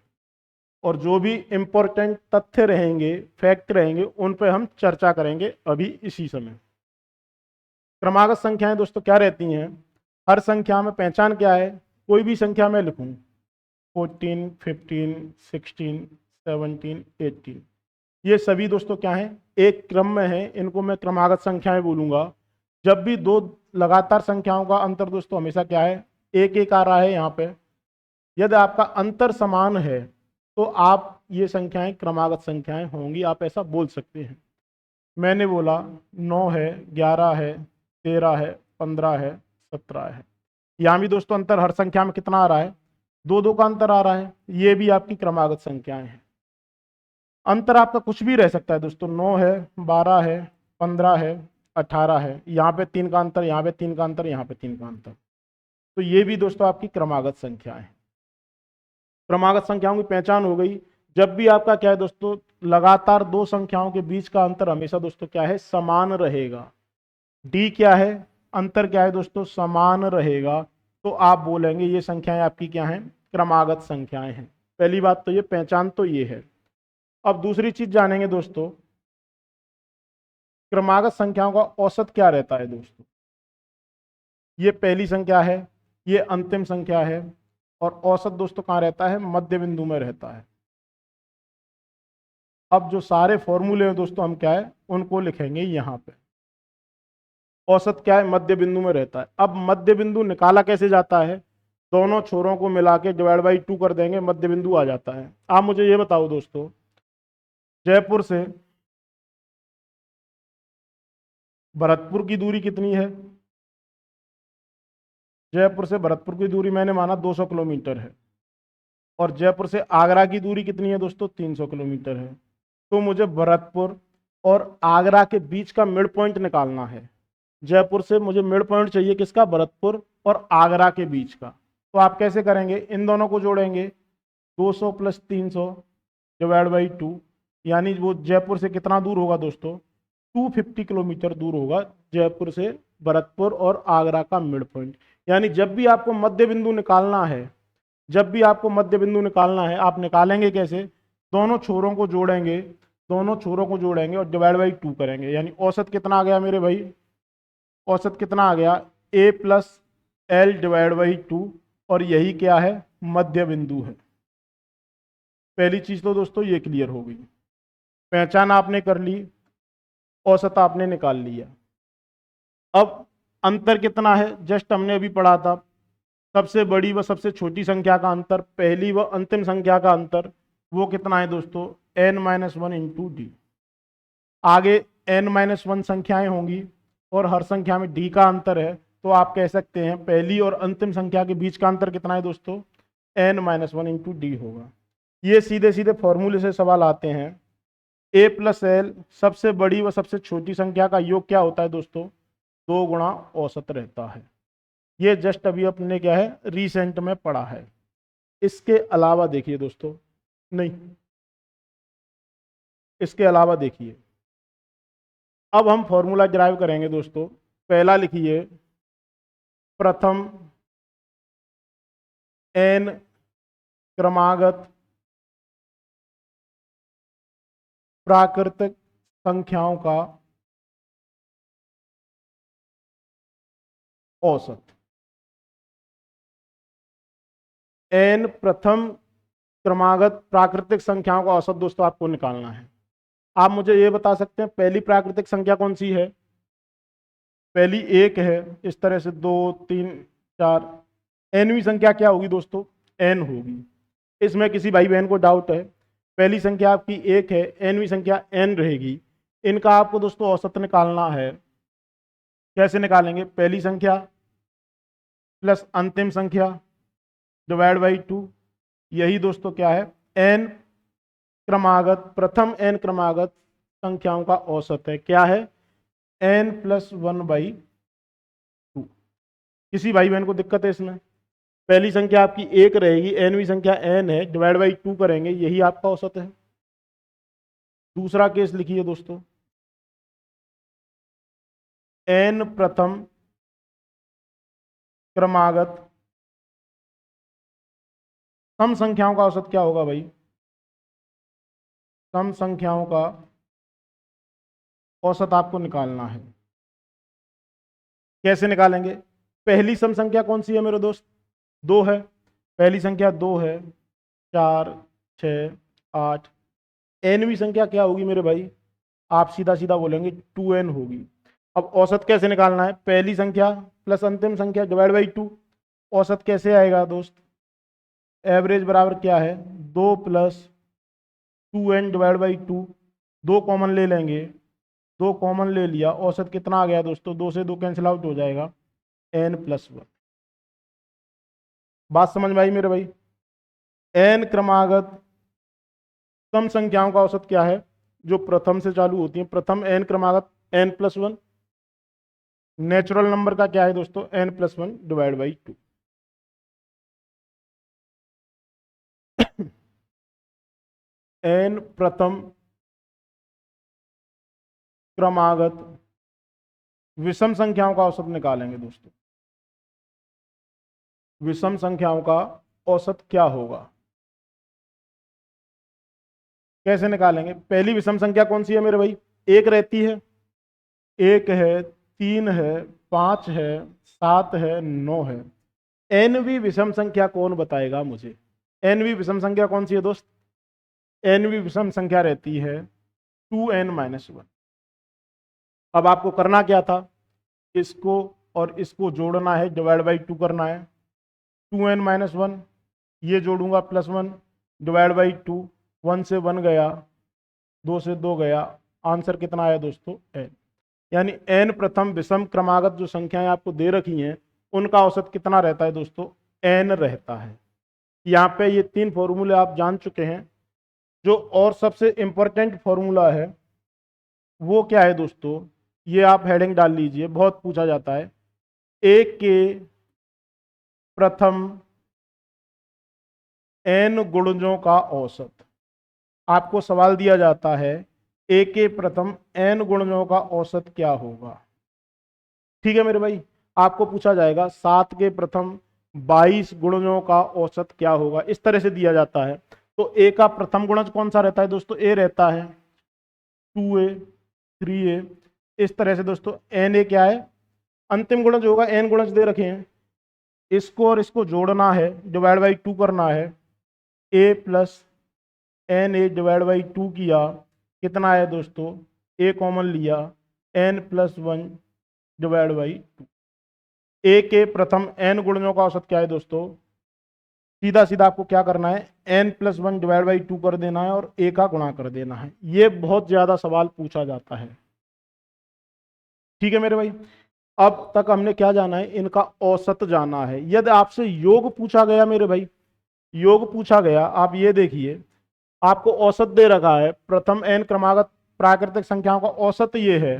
और जो भी इंपॉर्टेंट तथ्य रहेंगे, फैक्ट रहेंगे, उन पे हम चर्चा करेंगे अभी इसी समय। क्रमागत संख्याएं दोस्तों क्या रहती हैं? हर संख्या में पहचान क्या है? कोई भी संख्या मैं लिखूं, 14, 15, 16, 17, 18, ये सभी दोस्तों क्या है, एक क्रम में है, इनको मैं क्रमागत संख्याएं बोलूंगा। जब भी दो लगातार संख्याओं का अंतर दोस्तों हमेशा क्या है, एक एक आ रहा है यहाँ पे, यदि आपका अंतर समान है तो आप ये संख्याएं क्रमागत संख्याएं होंगी, आप ऐसा बोल सकते हैं। मैंने बोला 9 है, 11 है, 13 है, 15 है, 17 है। यहाँ भी दोस्तों अंतर हर संख्या में कितना आ रहा है, दो दो का अंतर आ रहा है, ये भी आपकी क्रमागत संख्याएं हैं। अंतर आपका कुछ भी रह सकता है दोस्तों, 9 है, 12 है, 15 है, 18 है, यहाँ पे 3 का अंतर, यहाँ पे 3 का अंतर, यहाँ पे 3 का अंतर, तो ये भी दोस्तों आपकी क्रमागत संख्याएं हैं। क्रमागत संख्याओं की पहचान हो गई। जब भी आपका क्या है दोस्तों, लगातार दो संख्याओं के बीच का अंतर हमेशा दोस्तों क्या है, समान रहेगा। डी क्या है, अंतर क्या है दोस्तों, समान रहेगा, तो आप बोलेंगे ये संख्याएं आपकी क्या हैं, क्रमागत संख्याएं हैं। पहली बात तो ये पहचान तो ये है। अब दूसरी चीज जानेंगे दोस्तों, क्रमागत संख्याओं का औसत क्या रहता है दोस्तों। ये पहली संख्या है, ये अंतिम संख्या है, और औसत दोस्तों कहाँ रहता है, मध्य बिंदु में रहता है। अब जो सारे फॉर्मूले हैं दोस्तों, हम क्या है उनको लिखेंगे यहाँ पे। औसत क्या है, मध्य बिंदु में रहता है। अब मध्य बिंदु निकाला कैसे जाता है, दोनों छोरों को मिला के डिवाइड बाई 2 कर देंगे, मध्य बिंदु आ जाता है। आप मुझे ये बताओ दोस्तों, जयपुर से भरतपुर की दूरी कितनी है? जयपुर से भरतपुर की दूरी मैंने माना 200 किलोमीटर है, और जयपुर से आगरा की दूरी कितनी है दोस्तों, 300 किलोमीटर है। तो मुझे भरतपुर और आगरा के बीच का मिड पॉइंट निकालना है। जयपुर से मुझे मिड पॉइंट चाहिए, किसका, भरतपुर और आगरा के बीच का। तो आप कैसे करेंगे, इन दोनों को जोड़ेंगे, 200 प्लस 300 डिवाइड बाई 2, यानी वो जयपुर से कितना दूर होगा दोस्तों, 250 किलोमीटर दूर होगा जयपुर से भरतपुर और आगरा का मिड पॉइंट। यानी जब भी आपको मध्य बिंदु निकालना है, जब भी आपको मध्य बिंदु निकालना है, आप निकालेंगे कैसे, दोनों छोरों को जोड़ेंगे, दोनों छोरों को जोड़ेंगे और डिवाइड बाई 2 करेंगे। यानी औसत कितना आ गया मेरे भाई, औसत कितना आ गया, a plus L divide by 2, और यही क्या है, मध्य बिंदु है। पहली चीज तो दोस्तों ये क्लियर हो गई, पहचान आपने कर ली, औसत आपने निकाल लिया। अब अंतर कितना है, जस्ट हमने अभी पढ़ा था, सबसे बड़ी व सबसे छोटी संख्या का अंतर, पहली व अंतिम संख्या का अंतर, वो कितना है दोस्तों, n-1 इंटू डी। आगे n-1 संख्याएं होंगी और हर संख्या में d का अंतर है, तो आप कह सकते हैं पहली और अंतिम संख्या के बीच का अंतर कितना है दोस्तों, n-1 इंटू डी होगा। ये सीधे सीधे फॉर्मूले से सवाल आते हैं। a प्लस एल, सबसे बड़ी व सबसे छोटी संख्या का योग क्या होता है दोस्तों, 2 गुणा औसत रहता है। ये जस्ट अभी अपने क्या है, रिसेंट में पढ़ा है। इसके अलावा देखिए दोस्तों, नहीं, इसके अलावा देखिए, अब हम फॉर्मूला ड्राइव करेंगे दोस्तों। पहला लिखिए, प्रथम n क्रमागत प्राकृतिक संख्याओं का औसत। n प्रथम क्रमागत प्राकृतिक संख्याओं का औसत दोस्तों आपको निकालना है। आप मुझे ये बता सकते हैं पहली प्राकृतिक संख्या कौन सी है, पहली 1 है, इस तरह से 2, 3, 4, nवीं संख्या क्या होगी दोस्तों, n होगी। इसमें किसी भाई बहन को डाउट है, पहली संख्या आपकी 1 है, nवीं संख्या n रहेगी। इनका आपको दोस्तों औसत निकालना है। कैसे निकालेंगे, पहली संख्या प्लस अंतिम संख्या डिवाइड बाई 2, यही दोस्तों क्या है, n क्रमागत, प्रथम n क्रमागत संख्याओं का औसत है। क्या है, n प्लस 1/2। किसी भाई बहन को दिक्कत है इसमें, पहली संख्या आपकी 1 रहेगी, nवीं संख्या n है, डिवाइड बाई 2 करेंगे, यही आपका औसत है। दूसरा केस लिखिए दोस्तों, n प्रथम क्रमागत सम संख्याओं का औसत क्या होगा भाई? सम संख्याओं का औसत आपको निकालना है। कैसे निकालेंगे? पहली सम संख्या कौन सी है मेरे दोस्त? 2 है। पहली संख्या 2 है, 4, 6, 8। एनवीं संख्या क्या होगी मेरे भाई? आप सीधा सीधा बोलेंगे 2n होगी। अब औसत कैसे निकालना है? पहली संख्या प्लस अंतिम संख्या डिवाइड बाई 2। औसत कैसे आएगा दोस्त? एवरेज बराबर क्या है? 2 plus 2n divide by 2। 2 common ले लेंगे, 2 कॉमन ले लिया, औसत कितना आ गया दोस्तों? 2 से 2 कैंसिल आउट हो जाएगा, n+1। बात समझ में आई मेरे भाई? n क्रमागत सम संख्याओं का औसत क्या है? जो प्रथम से चालू होती है, प्रथम n क्रमागत n+1। नेचुरल नंबर का क्या है दोस्तों? n+1 divide by 2। n प्रथम क्रमागत विषम संख्याओं का औसत निकालेंगे दोस्तों। विषम संख्याओं का औसत क्या होगा? कैसे निकालेंगे? पहली विषम संख्या कौन सी है मेरे भाई? 1 रहती है। 1 है, 3 है, 5 है, 7 है, 9 है। एनवी विषम संख्या कौन बताएगा मुझे? एनवी विषम संख्या कौन सी है दोस्त? एनवी विषम संख्या रहती है 2n-1। अब आपको करना क्या था? इसको और इसको जोड़ना है, डिवाइड बाई 2 करना है। 2n-1 ये जोड़ूंगा +1 डिवाइड बाई 2। 1 से 1 गया, 2 से 2 गया, आंसर कितना आया दोस्तों? n। यानी n प्रथम विषम क्रमागत जो संख्याएं आपको दे रखी हैं उनका औसत कितना रहता है दोस्तों? n रहता है। यहाँ पे ये 3 फॉर्मूले आप जान चुके हैं। जो और सबसे इंपॉर्टेंट फॉर्मूला है वो क्या है दोस्तों? ये आप हेडिंग डाल लीजिए, बहुत पूछा जाता है। एक के प्रथम n गुणजों का औसत। आपको सवाल दिया जाता है ए के प्रथम n गुणजों का औसत क्या होगा? ठीक है मेरे भाई। आपको पूछा जाएगा 7 के प्रथम 22 गुणजों का औसत क्या होगा, इस तरह से दिया जाता है। तो ए का प्रथम गुणज कौन सा रहता है दोस्तों? ए रहता है, 2a, 3a। इस तरह से दोस्तों एन ए क्या है? अंतिम गुणज होगा, n गुणज दे रखे हैं, इसको और इसको जोड़ना है, डिवाइड बाई 2 करना है। a plus n a divide by 2 किया, कितना है दोस्तों? a कॉमन लिया, n+1 डिवाइड बाई 2। ए के प्रथम n गुणनों का औसत क्या है दोस्तों? सीधा सीधा आपको क्या करना है? n+1 डिवाइड बाई 2 कर देना है और a का गुणा कर देना है। ये बहुत ज्यादा सवाल पूछा जाता है। ठीक है मेरे भाई। अब तक हमने क्या जाना है? इनका औसत जाना है। यदि आपसे योग पूछा गया मेरे भाई, योग पूछा गया, आप ये देखिए, आपको औसत दे रखा है, प्रथम n क्रमागत प्राकृतिक संख्याओं का औसत ये है।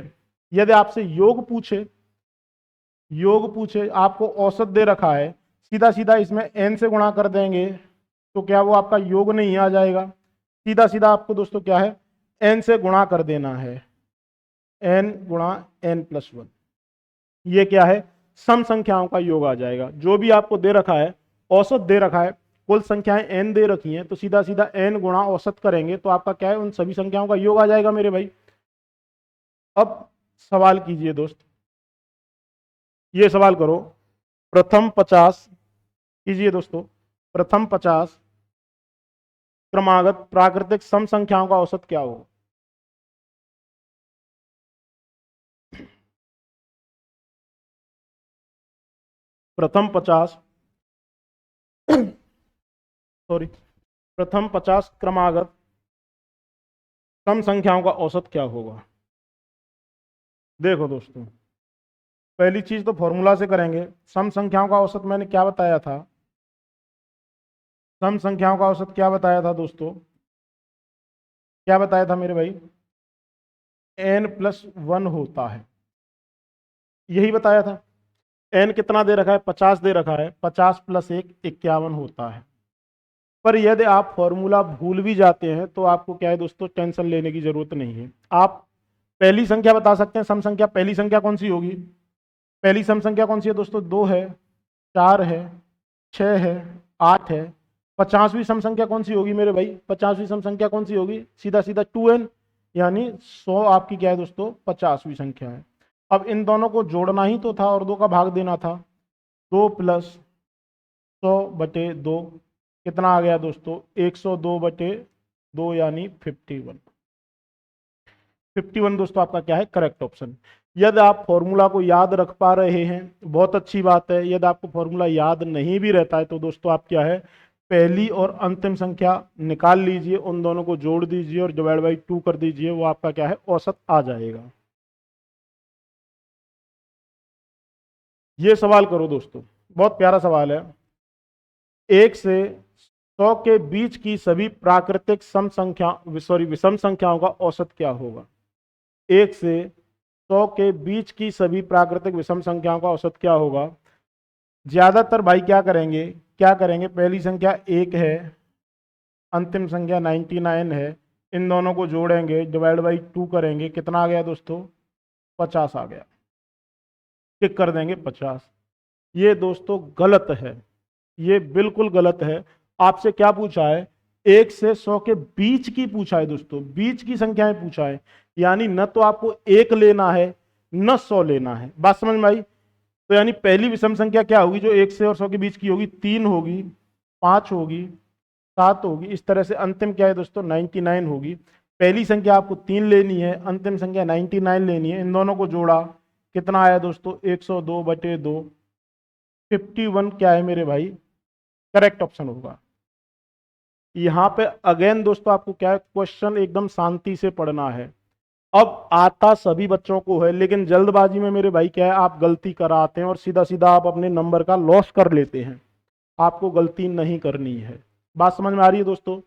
यदि आपसे योग पूछे, योग पूछे, आपको औसत दे रखा है, सीधा सीधा इसमें n से गुणा कर देंगे तो क्या वो आपका योग नहीं आ जाएगा? सीधा सीधा आपको दोस्तों क्या है? n से गुणा कर देना है, n गुणा n+1। ये क्या है? सम संख्याओं का योग आ जाएगा। जो भी आपको दे रखा है, औसत दे रखा है, कुल संख्याएं n दे रखी हैं, तो सीधा सीधा n गुणा औसत करेंगे तो आपका क्या है? उन सभी संख्याओं का योग आ जाएगा मेरे भाई। अब सवाल कीजिए दोस्त, ये सवाल करो, प्रथम 50 कीजिए दोस्तों, प्रथम 50 क्रमागत प्राकृतिक सम संख्याओं का औसत क्या होगा? प्रथम 50 सॉरी, प्रथम 50 क्रमागत सम संख्याओं का औसत क्या होगा? देखो दोस्तों, पहली चीज तो फॉर्मूला से करेंगे। सम संख्याओं का औसत मैंने क्या बताया था? सम संख्याओं का औसत क्या बताया था दोस्तों? क्या बताया था मेरे भाई? n+1 होता है, यही बताया था। n कितना दे रखा है? 50 दे रखा है, 50 + 1 51 होता है। पर यदि आप फॉर्मूला भूल भी जाते हैं तो आपको क्या है दोस्तों, टेंशन लेने की जरूरत नहीं है। आप पहली संख्या बता सकते हैं, सम संख्या पहली संख्या कौन सी होगी? पहली सम संख्या कौन सी है दोस्तों? 2 है, 4 है, 6 है, 8 है। 50वीं सम संख्या कौन सी होगी मेरे भाई? 50वीं सम संख्या कौन सी होगी? सीधा सीधा 2n, यानी 100 आपकी क्या है दोस्तों, 50वीं संख्या है। अब इन दोनों को जोड़ना ही तो था और 2 का भाग देना था। 2 प्लस 100/2 कितना आ गया दोस्तों? 102/2 यानी 51। 51 दोस्तों आपका क्या है? Correct option. यदि आप फॉर्मूला को याद रख पा रहे हैं बहुत अच्छी बात है। यदि आपको फॉर्मूला याद नहीं भी रहता है तो दोस्तों आप क्या है, पहली और अंतिम संख्या निकाल लीजिए, उन दोनों को जोड़ दीजिए और डिवाइड बाई 2 कर दीजिए, वो आपका क्या है, औसत आ जाएगा। ये सवाल करो दोस्तों, बहुत प्यारा सवाल है। 1 से 100 के बीच की सभी प्राकृतिक विषम संख्याओं का औसत क्या होगा? 1 से 100 के बीच की सभी प्राकृतिक विषम संख्याओं का औसत क्या होगा? ज्यादातर भाई क्या करेंगे, पहली संख्या 1 है, अंतिम संख्या 99 है, इन दोनों को जोड़ेंगे, डिवाइड बाई 2 करेंगे, कितना आ गया दोस्तों? 50 आ गया। टिक कर देंगे 50। ये दोस्तों गलत है, ये बिल्कुल गलत है। आपसे क्या पूछा है? 1 से 100 के बीच की पूछा है दोस्तों, बीच की संख्याएं पूछा है, यानी न तो आपको 1 लेना है न 100 लेना है। बात समझ में आई? तो यानी पहली विषम संख्या क्या होगी जो 1 से और 100 के बीच की होगी? 3 होगी, 5 होगी, 7 होगी। इस तरह से अंतिम क्या है दोस्तों? 99 होगी। पहली संख्या आपको 3 लेनी है, अंतिम संख्या 99 लेनी है, इन दोनों को जोड़ा, कितना आया दोस्तों? 102/2। 51 क्या है मेरे भाई? करेक्ट ऑप्शन होगा। यहां पे अगेन दोस्तों आपको क्या है, क्वेश्चन एकदम शांति से पढ़ना है। अब आता सभी बच्चों को है, लेकिन जल्दबाजी में मेरे भाई क्या है, आप गलती कराते हैं और सीधा सीधा आप अपने नंबर का लॉस कर लेते हैं। आपको गलती नहीं करनी है। बात समझ में आ रही है दोस्तों?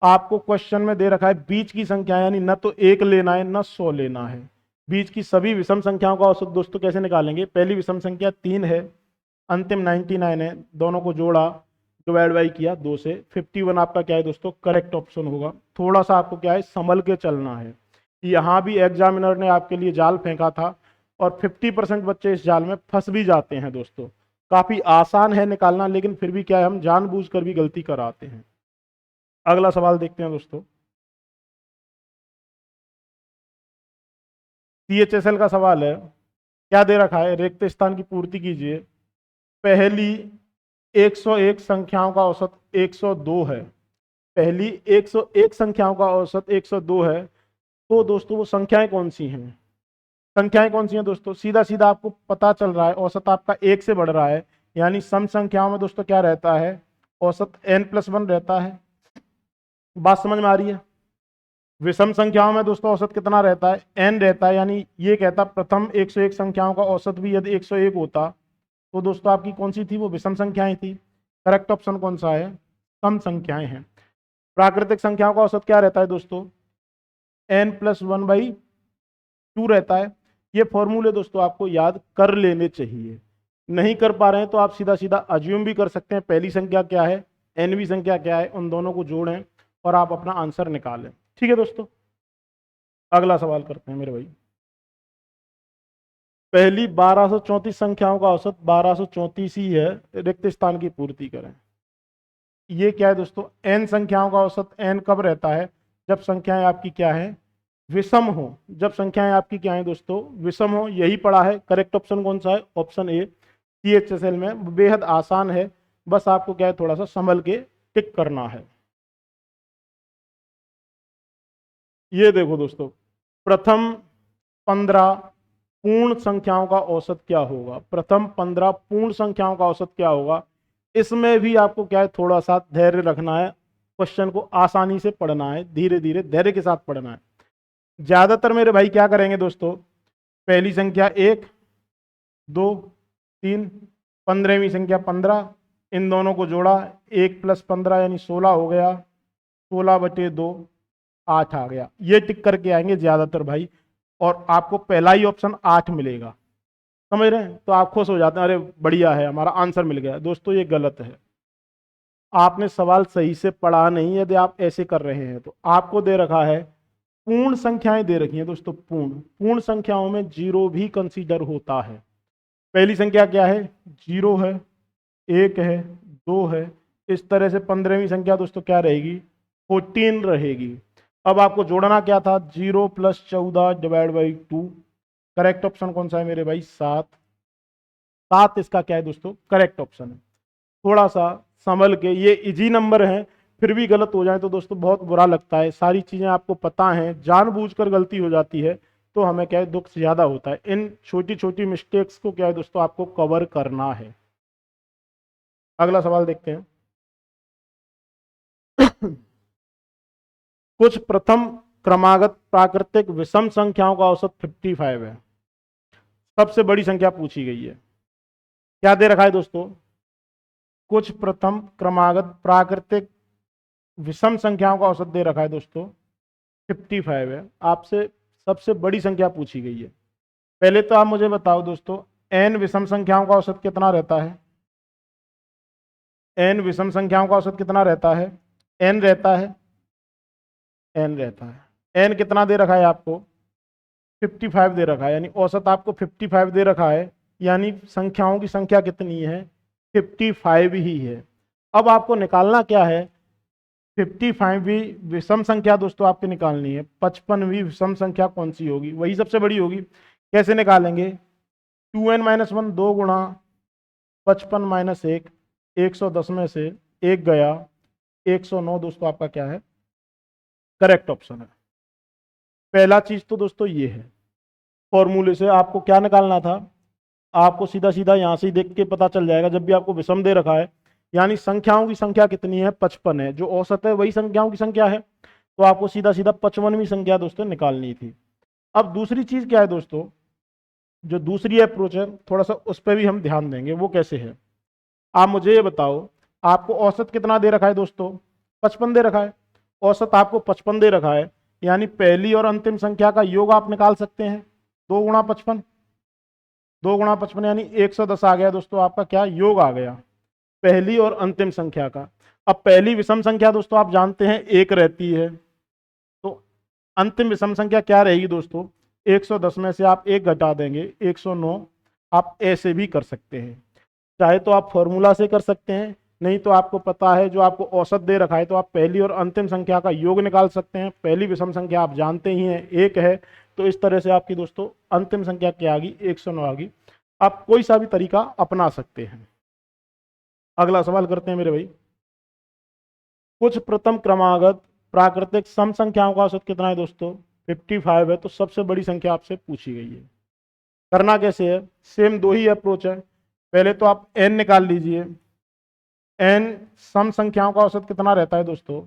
आपको क्वेश्चन में दे रखा है बीच की संख्या, यानी न तो 1 लेना है न 100 लेना है। बीच की सभी विषम संख्याओं का औसत दोस्तों कैसे निकालेंगे? पहली विषम संख्या 3 है, अंतिम 99 है, दोनों को जोड़ा, डिवाइड बाई किया 2 से, 51 आपका क्या है दोस्तों? करेक्ट ऑप्शन होगा। थोड़ा सा आपको क्या है, संभल के चलना है। यहाँ भी एग्जामिनर ने आपके लिए जाल फेंका था और 50% बच्चे इस जाल में फंस भी जाते हैं दोस्तों। काफी आसान है निकालना, लेकिन फिर भी क्या है, हम जानबूझकर भी गलती कराते हैं। अगला सवाल देखते हैं दोस्तों। CHSL का सवाल है। क्या दे रखा है? रिक्त स्थान की पूर्ति कीजिए। पहली 101 संख्याओं का औसत 102 है। पहली 101 संख्याओं का औसत 102 है। तो दोस्तों वो संख्याएं कौन सी हैं? संख्याएं कौन सी हैं दोस्तों? सीधा सीधा आपको पता चल रहा है, औसत आपका 1 से बढ़ रहा है, यानी सम संख्याओं में दोस्तों क्या रहता है? औसत n+1 रहता है। बात समझ में आ रही है? विषम संख्याओं में दोस्तों औसत कितना रहता है? n रहता है, यानी ये कहता प्रथम 101 संख्याओं का औसत भी यदि 101 होता तो दोस्तों आपकी कौन सी थी? वो विषम संख्याएं थी। करेक्ट ऑप्शन कौन सा है? सम संख्याएं हैं। प्राकृतिक संख्याओं का औसत क्या रहता है दोस्तों? n+1/2 रहता है। ये फॉर्मूले दोस्तों आपको याद कर लेने चाहिए। नहीं कर पा रहे हैं तो आप सीधा सीधा अज्यूम भी कर सकते हैं, पहली संख्या क्या है, nवीं संख्या क्या है, उन दोनों को जोड़ें और आप अपना आंसर निकालें। ठीक है दोस्तों, अगला सवाल करते हैं मेरे भाई। पहली 1234 संख्याओं का औसत 1234 ही है, रिक्त स्थान की पूर्ति करें। ये क्या है दोस्तों? n संख्याओं का औसत n कब रहता है? जब संख्याएं आपकी क्या है? विषम हो। जब संख्याएं आपकी क्या है दोस्तों? विषम हो। यही पढ़ा है। करेक्ट ऑप्शन कौन सा है? Option A. CHSL में बेहद आसान है, बस आपको क्या है, थोड़ा सा संभल के टिक करना है। ये देखो दोस्तों, प्रथम 15 पूर्ण संख्याओं का औसत क्या होगा? प्रथम 15 पूर्ण संख्याओं का औसत क्या होगा? इसमें भी आपको क्या है, थोड़ा सा धैर्य रखना है, क्वेश्चन को आसानी से पढ़ना है, धीरे धीरे धैर्य के साथ पढ़ना है। ज्यादातर मेरे भाई क्या करेंगे दोस्तों? पहली संख्या 1, 2, 3, 15वीं संख्या 15, इन दोनों को जोड़ा, 1 + 15 यानी 16 हो गया, 16/2 8 आ गया। ये टिक करके आएंगे ज्यादातर भाई, और आपको पहला ही ऑप्शन 8 मिलेगा। समझ रहे हैं? तो आप खुश हो जाते हैं, अरे बढ़िया है, हमारा आंसर मिल गया। दोस्तों ये गलत है। आपने सवाल सही से पढ़ा नहीं। यदि आप ऐसे कर रहे हैं तो आपको दे रखा है पूर्ण संख्याएं दे रखी हैं दोस्तों, पूर्ण संख्याओं में जीरो भी कंसीडर होता है। पहली संख्या क्या है, जीरो है, एक है, दो है, इस तरह से 15वीं संख्या दोस्तों क्या रहेगी, 14 रहेगी। अब आपको जोड़ना क्या था, 0 + 14 डिवाइड बाई 2। करेक्ट ऑप्शन कौन सा है मेरे भाई, 7। 7 इसका क्या है दोस्तों, करेक्ट ऑप्शन है। थोड़ा सा संभल के, ये इजी नंबर है, फिर भी गलत हो जाए तो दोस्तों बहुत बुरा लगता है। सारी चीजें आपको पता है, जानबूझकर गलती हो जाती है तो हमें क्या है, दुख ज्यादा होता है। इन छोटी छोटी मिस्टेक्स को क्या है दोस्तों, आपको कवर करना है। अगला सवाल देखते हैं। कुछ प्रथम क्रमागत प्राकृतिक विषम संख्याओं का औसत 55 है। सबसे बड़ी संख्या पूछी गई है। क्या दे रखा है दोस्तों, कुछ प्रथम क्रमागत प्राकृतिक विषम संख्याओं का औसत दे रखा है दोस्तों, 55 है। आपसे सबसे बड़ी संख्या पूछी गई है। पहले तो आप मुझे बताओ दोस्तों, n विषम संख्याओं का औसत कितना रहता है, n विषम संख्याओं का औसत कितना रहता है, n रहता है, n रहता है। n कितना दे रखा है आपको, 55 दे रखा है, यानी औसत आपको 55 दे रखा है, यानी संख्याओं की संख्या कितनी है, 55 ही है। अब आपको निकालना क्या है, 55वीं विषम संख्या दोस्तों आपकी निकालनी है। 55वीं विषम संख्या कौन सी होगी, वही सबसे बड़ी होगी। कैसे निकालेंगे, 2n-1 2 गुणा 55 - 1, 110 में से 1 गया, 109 दोस्तों आपका क्या है, करेक्ट ऑप्शन है। पहला चीज तो दोस्तों ये है, फॉर्मूले से आपको क्या निकालना था, आपको सीधा सीधा यहां से ही देख के पता चल जाएगा। जब भी आपको विषम दे रखा है, यानी संख्याओं की संख्या कितनी है, 55 है, जो औसत है वही संख्याओं की संख्या है, तो आपको सीधा सीधा 55वीं संख्या दोस्तों निकालनी थी। अब दूसरी चीज क्या है दोस्तों, जो दूसरी अप्रोच है थोड़ा सा उस पर भी हम ध्यान देंगे। वो कैसे है, आप मुझे ये बताओ, आपको औसत कितना दे रखा है दोस्तों, 55 दे रखा है। औसत आपको 55 दे रखा है, यानी पहली और अंतिम संख्या का योग आप निकाल सकते हैं, 2 गुणा 55, 2 गुणा 55 यानी 110 आ गया दोस्तों, आपका क्या योग आ गया पहली और अंतिम संख्या का। अब पहली विषम संख्या दोस्तों आप जानते हैं 1 रहती है, तो अंतिम विषम संख्या क्या रहेगी दोस्तों, 110 में से आप 1 घटा देंगे, 109। आप ऐसे भी कर सकते हैं, चाहे तो आप फॉर्मूला से कर सकते हैं, नहीं तो आपको पता है जो आपको औसत दे रखा है, तो आप पहली और अंतिम संख्या का योग निकाल सकते हैं। पहली विषम संख्या आप जानते ही हैं 1 है, तो इस तरह से आपकी दोस्तों अंतिम संख्या क्या आ गई, 109 आ गई। आप कोई सा भी तरीका अपना सकते हैं। अगला सवाल करते हैं मेरे भाई। कुछ प्रथम क्रमागत प्राकृतिक सम संख्याओं का औसत कितना है दोस्तों, 55 है, तो सबसे बड़ी संख्या आपसे पूछी गई है। करना कैसे है, सेम दो ही अप्रोच है। पहले तो आप n निकाल लीजिए। n सम संख्याओं का औसत कितना रहता है दोस्तों,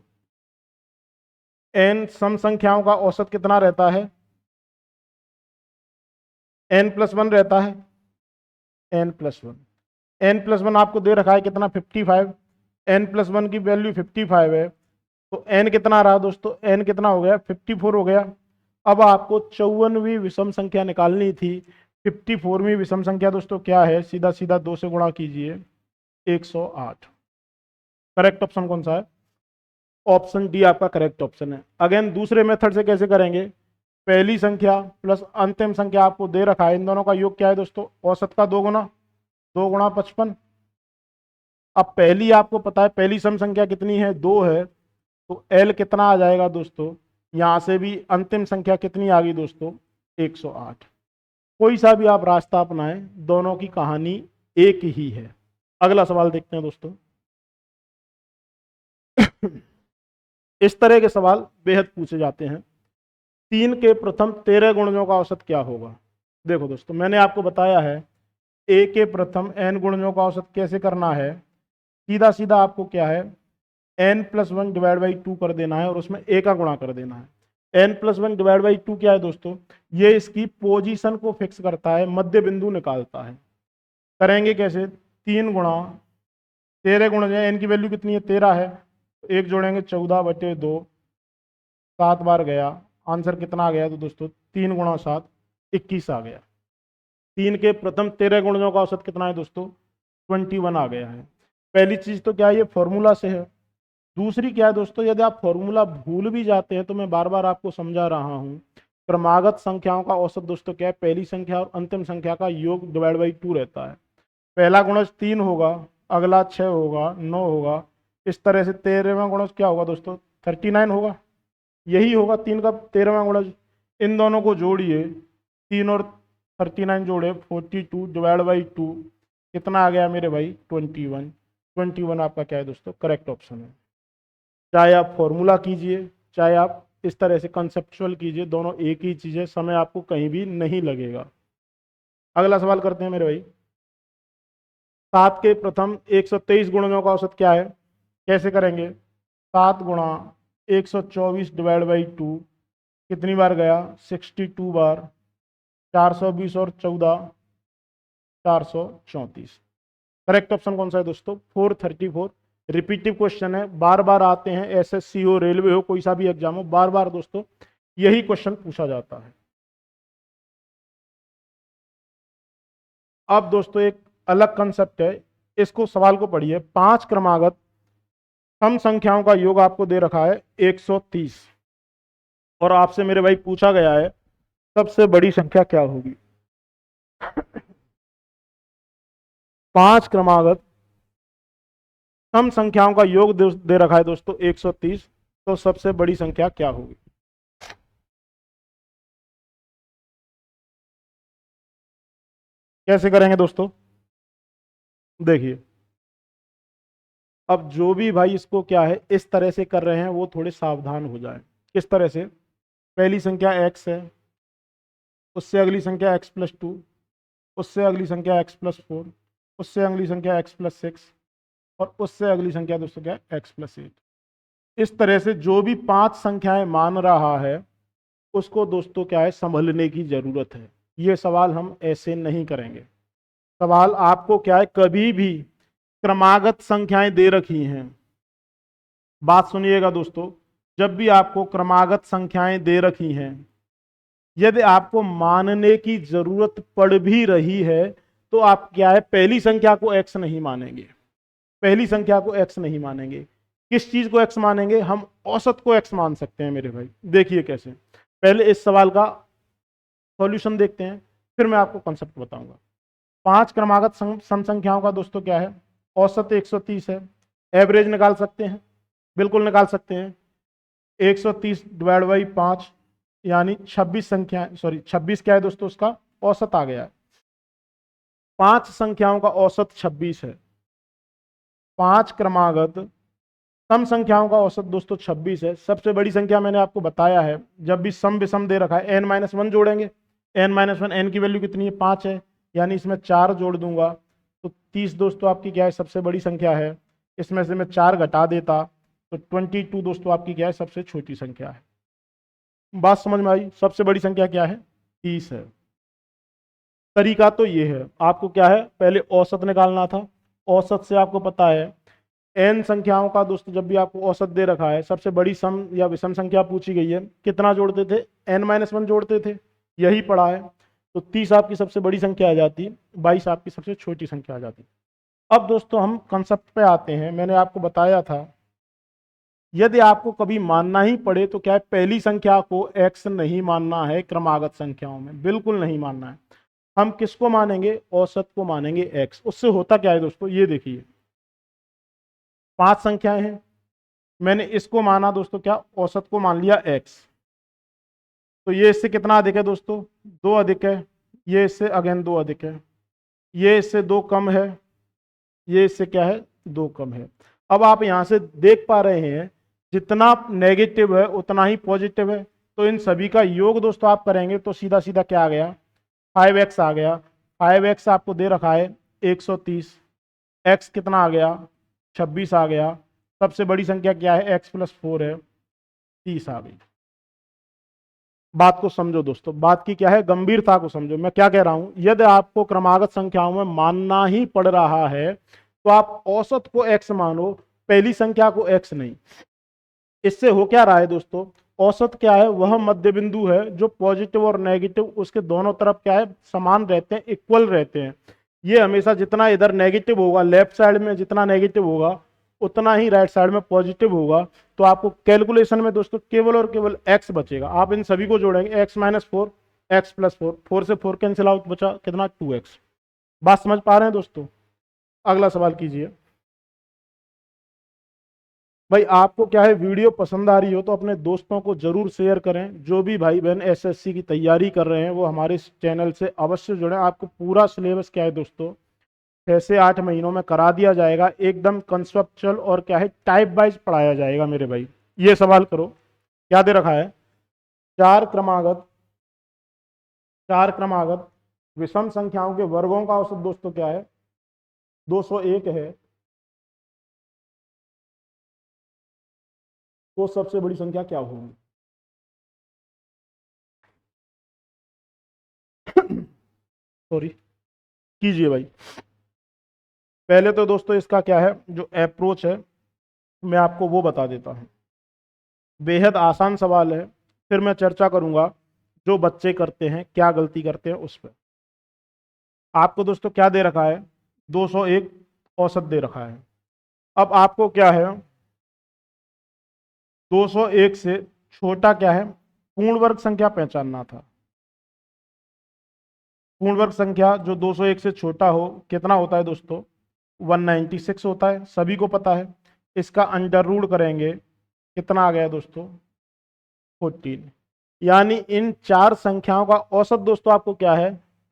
n सम संख्याओं का औसत कितना रहता है, n+1 रहता है, n+1। n+1 आपको दे रखा है कितना, 55। n+1 की वैल्यू 55 है, तो n कितना रहा दोस्तों, n कितना हो गया, 54 हो गया। अब आपको 54वीं विषम संख्या निकालनी थी। 54वीं विषम संख्या दोस्तों क्या है, सीधा सीधा 2 से गुणा कीजिए, 108। करेक्ट ऑप्शन कौन सा है, ऑप्शन डी आपका करेक्ट ऑप्शन है। अगेन दूसरे मेथड से कैसे करेंगे, पहली संख्या प्लस अंतिम संख्या आपको दे रखा है, इन दोनों का योग क्या है दोस्तों, औसत का 2 गुना, 2 गुणा 55। अब पहली आपको पता है पहली सम संख्या कितनी है, 2 है, तो L कितना आ जाएगा दोस्तों, यहां से भी अंतिम संख्या कितनी आ गई दोस्तों, 108। कोई सा भी आप रास्ता अपनाएं, दोनों की कहानी एक ही है। अगला सवाल देखते हैं दोस्तों। इस तरह के सवाल बेहद पूछे जाते हैं। 3 के प्रथम 13 गुणजों का औसत क्या होगा। देखो दोस्तों, मैंने आपको बताया है a के प्रथम n गुणजों का औसत कैसे करना है। सीधा सीधा आपको क्या है, n+1 डिवाइड बाई 2 कर देना है और उसमें a का गुणा कर देना है। n+1 डिवाइड बाई 2 क्या है दोस्तों, ये इसकी पोजीशन को फिक्स करता है, मध्य बिंदु निकालता है। करेंगे कैसे, 3 गुणा 13 गुणज है, n की वैल्यू कितनी है, 13 है, एक जोड़ेंगे 14/2, 7 बार गया, आंसर कितना आ गया, तो दोस्तों 3 गुणा 7 21 आ गया। 3 के प्रथम 13 गुणजों का औसत कितना है दोस्तों, 21 आ गया है। पहली चीज तो क्या है, ये फॉर्मूला से है। दूसरी क्या है दोस्तों, यदि आप फॉर्मूला भूल भी जाते हैं तो मैं बार बार आपको समझा रहा हूं, क्रमागत संख्याओं का औसत दोस्तों क्या है, पहली संख्या और अंतिम संख्या का योग डिवाइड बाई 2 रहता है। पहला गुणज 3 होगा, अगला 6 होगा, 9 होगा, इस तरह से 13वां गुणज क्या होगा दोस्तों, 39 होगा। यही होगा 3 का 13वां गुणज। इन दोनों को जोड़िए, 3 और 39 जोड़े 42 डिवाइड बाई 2, कितना आ गया मेरे भाई, 21। 21 आपका क्या है दोस्तों, करेक्ट ऑप्शन है। चाहे आप फॉर्मूला कीजिए, चाहे आप इस तरह से कंसेप्चुअल कीजिए, दोनों एक ही चीज है, समय आपको कहीं भी नहीं लगेगा। अगला सवाल करते हैं मेरे भाई। 7 के प्रथम 123 गुणनों का औसत क्या है, कैसे करेंगे। 7 गुणा 124 डिवाइड बाई 2, कितनी बार गया, 62 बार, 420 और 14 434। करेक्ट ऑप्शन कौन सा है दोस्तों, 434। रिपीटिव क्वेश्चन है, बार बार आते हैं, एसएससी हो, रेलवे हो, कोई सा भी एग्जाम हो, बार बार दोस्तों यही क्वेश्चन पूछा जाता है। अब दोस्तों एक अलग कंसेप्ट है, इसको सवाल को पढ़िए। 5 क्रमागत सम संख्याओं का योग आपको दे रखा है 130, और आपसे मेरे भाई पूछा गया है सबसे बड़ी संख्या क्या होगी। 5 क्रमागत सम संख्याओं का योग दे रखा है दोस्तों 130, तो सबसे बड़ी संख्या क्या होगी। कैसे करेंगे दोस्तों, देखिए। अब जो भी भाई इसको क्या है इस तरह से कर रहे हैं वो थोड़े सावधान हो जाएं। किस तरह से, पहली संख्या x है, उससे अगली संख्या x+2, उससे अगली संख्या x+4, उससे अगली संख्या x+6, और उससे अगली संख्या दोस्तों क्या है, x+8। इस तरह से जो भी 5 संख्याएं मान रहा है उसको दोस्तों क्या है, संभलने की जरूरत है। ये सवाल हम ऐसे नहीं करेंगे। सवाल आपको क्या है, कभी भी क्रमागत संख्याएं दे रखी हैं, बात सुनिएगा दोस्तों, जब भी आपको क्रमागत संख्याएं दे रखी हैं, यदि आपको मानने की जरूरत पड़ भी रही है तो आप क्या है, पहली संख्या को x नहीं मानेंगे। पहली संख्या को x नहीं मानेंगे। किस चीज को x मानेंगे, हम औसत को x मान सकते हैं मेरे भाई। देखिए कैसे, पहले इस सवाल का सॉल्यूशन देखते हैं, फिर मैं आपको कॉन्सेप्ट बताऊंगा। 5 क्रमागत सम संख्याओं का दोस्तों क्या है, औसत 130 है। एवरेज निकाल सकते हैं, बिल्कुल निकाल सकते हैं। 130 डिवाइड बाई 5 यानी 26 संख्या, सॉरी 26 क्या है दोस्तों, उसका औसत आ गया है। 5 संख्याओं का औसत 26 है। 5 क्रमागत सम संख्याओं का औसत दोस्तों 26 है। सबसे बड़ी संख्या मैंने आपको बताया है, जब भी सम विषम दे रखा है n-1 जोड़ेंगे। n-1, n की वैल्यू कितनी है, 5 है, यानी इसमें 4 जोड़ दूंगा तो 30 दोस्तों आपकी क्या है, सबसे बड़ी संख्या है। इसमें से मैं 4 घटा देता तो 22 दोस्तों आपकी क्या है, सबसे छोटी संख्या है। बात समझ में आई, सबसे बड़ी संख्या क्या है, 30 है। तरीका तो ये है, आपको क्या है, पहले औसत निकालना था। औसत से आपको पता है n संख्याओं का दोस्तों जब भी आपको औसत दे रखा है, सबसे बड़ी सम या विषम संख्या पूछी गई है, कितना जोड़ते थे, n-1 जोड़ते थे, यही पढ़ा है। तो 30 आपकी सबसे बड़ी संख्या आ जाती, 22 आपकी सबसे छोटी संख्या आ जाती। अब दोस्तों हम कंसेप्ट पे आते हैं। मैंने आपको बताया था, यदि आपको कभी मानना ही पड़े तो क्या है, पहली संख्या को x नहीं मानना है, क्रमागत संख्याओं में बिल्कुल नहीं मानना है। हम किसको मानेंगे, औसत को मानेंगे x। उससे होता क्या है दोस्तों, ये देखिए 5 संख्याएं हैं, मैंने इसको माना दोस्तों क्या, औसत को मान लिया x, तो ये इससे कितना अधिक है दोस्तों, 2 अधिक है। ये इससे अगेन 2 अधिक है। ये इससे 2 कम है। ये इससे क्या है, 2 कम है। अब आप यहां से देख पा रहे हैं जितना नेगेटिव है उतना ही पॉजिटिव है, तो इन सभी का योग दोस्तों आप करेंगे तो सीधा सीधा क्या आ गया, 5x आ गया। 5x आपको दे रखा है 130, x कितना आ गया, 26 आ गया। सबसे बड़ी संख्या क्या है, x+4 है, 30 आ गई। बात को समझो दोस्तों, बात की क्या है, गंभीरता को समझो। मैं क्या कह रहा हूं, यदि आपको क्रमागत संख्याओं में मानना ही पड़ रहा है तो आप औसत को x मानो, पहली संख्या को x नहीं। इससे हो क्या रहा है दोस्तों, औसत क्या है, वह मध्य बिंदु है जो पॉजिटिव और नेगेटिव उसके दोनों तरफ क्या है, समान रहते हैं, इक्वल रहते हैं। ये हमेशा जितना इधर नेगेटिव होगा, लेफ्ट साइड में जितना नेगेटिव होगा उतना ही राइट साइड में पॉजिटिव होगा। तो आपको कैलकुलेशन में दोस्तों केवल और केवल एक्स बचेगा। आप इन सभी को जोड़ेंगे, x minus four, x plus four, four से फोर कैंसिल आउट, बचा कितना, 2x। बात समझ पा रहे हैं दोस्तों? अगला सवाल कीजिए। भाई आपको क्या है, वीडियो पसंद आ रही हो तो अपने दोस्तों को जरूर शेयर करें। जो भी भाई बहन एसएससी की तैयारी कर रहे हैं वो हमारे इस चैनल से अवश्य जुड़ें। आपको पूरा सिलेबस क्या है दोस्तों 6 से 8 महीनों में करा दिया जाएगा, एकदम कंसेप्चुअल और क्या है टाइप वाइज पढ़ाया जाएगा मेरे भाई। ये सवाल करो, क्या दे रखा है, चार क्रमागत विषम संख्याओं के वर्गों का औसत दोस्तों क्या है, 201 है। तो सबसे बड़ी संख्या क्या होगी? सॉरी, कीजिए भाई। पहले तो दोस्तों इसका क्या है जो अप्रोच है मैं आपको वो बता देता हूं। बेहद आसान सवाल है, फिर मैं चर्चा करूंगा जो बच्चे करते हैं क्या गलती करते हैं उस पर। आपको दोस्तों क्या दे रखा है, 201 औसत दे रखा है। अब आपको क्या है 201 से छोटा क्या है पूर्ण वर्ग संख्या पहचानना था। पूर्ण वर्ग संख्या जो 201 से छोटा हो कितना होता है दोस्तों, 196 होता है, सभी को पता है। इसका अंडर रूट करेंगे, कितना आ गया दोस्तों, 14। यानी इन चार संख्याओं का औसत दोस्तों आपको क्या है,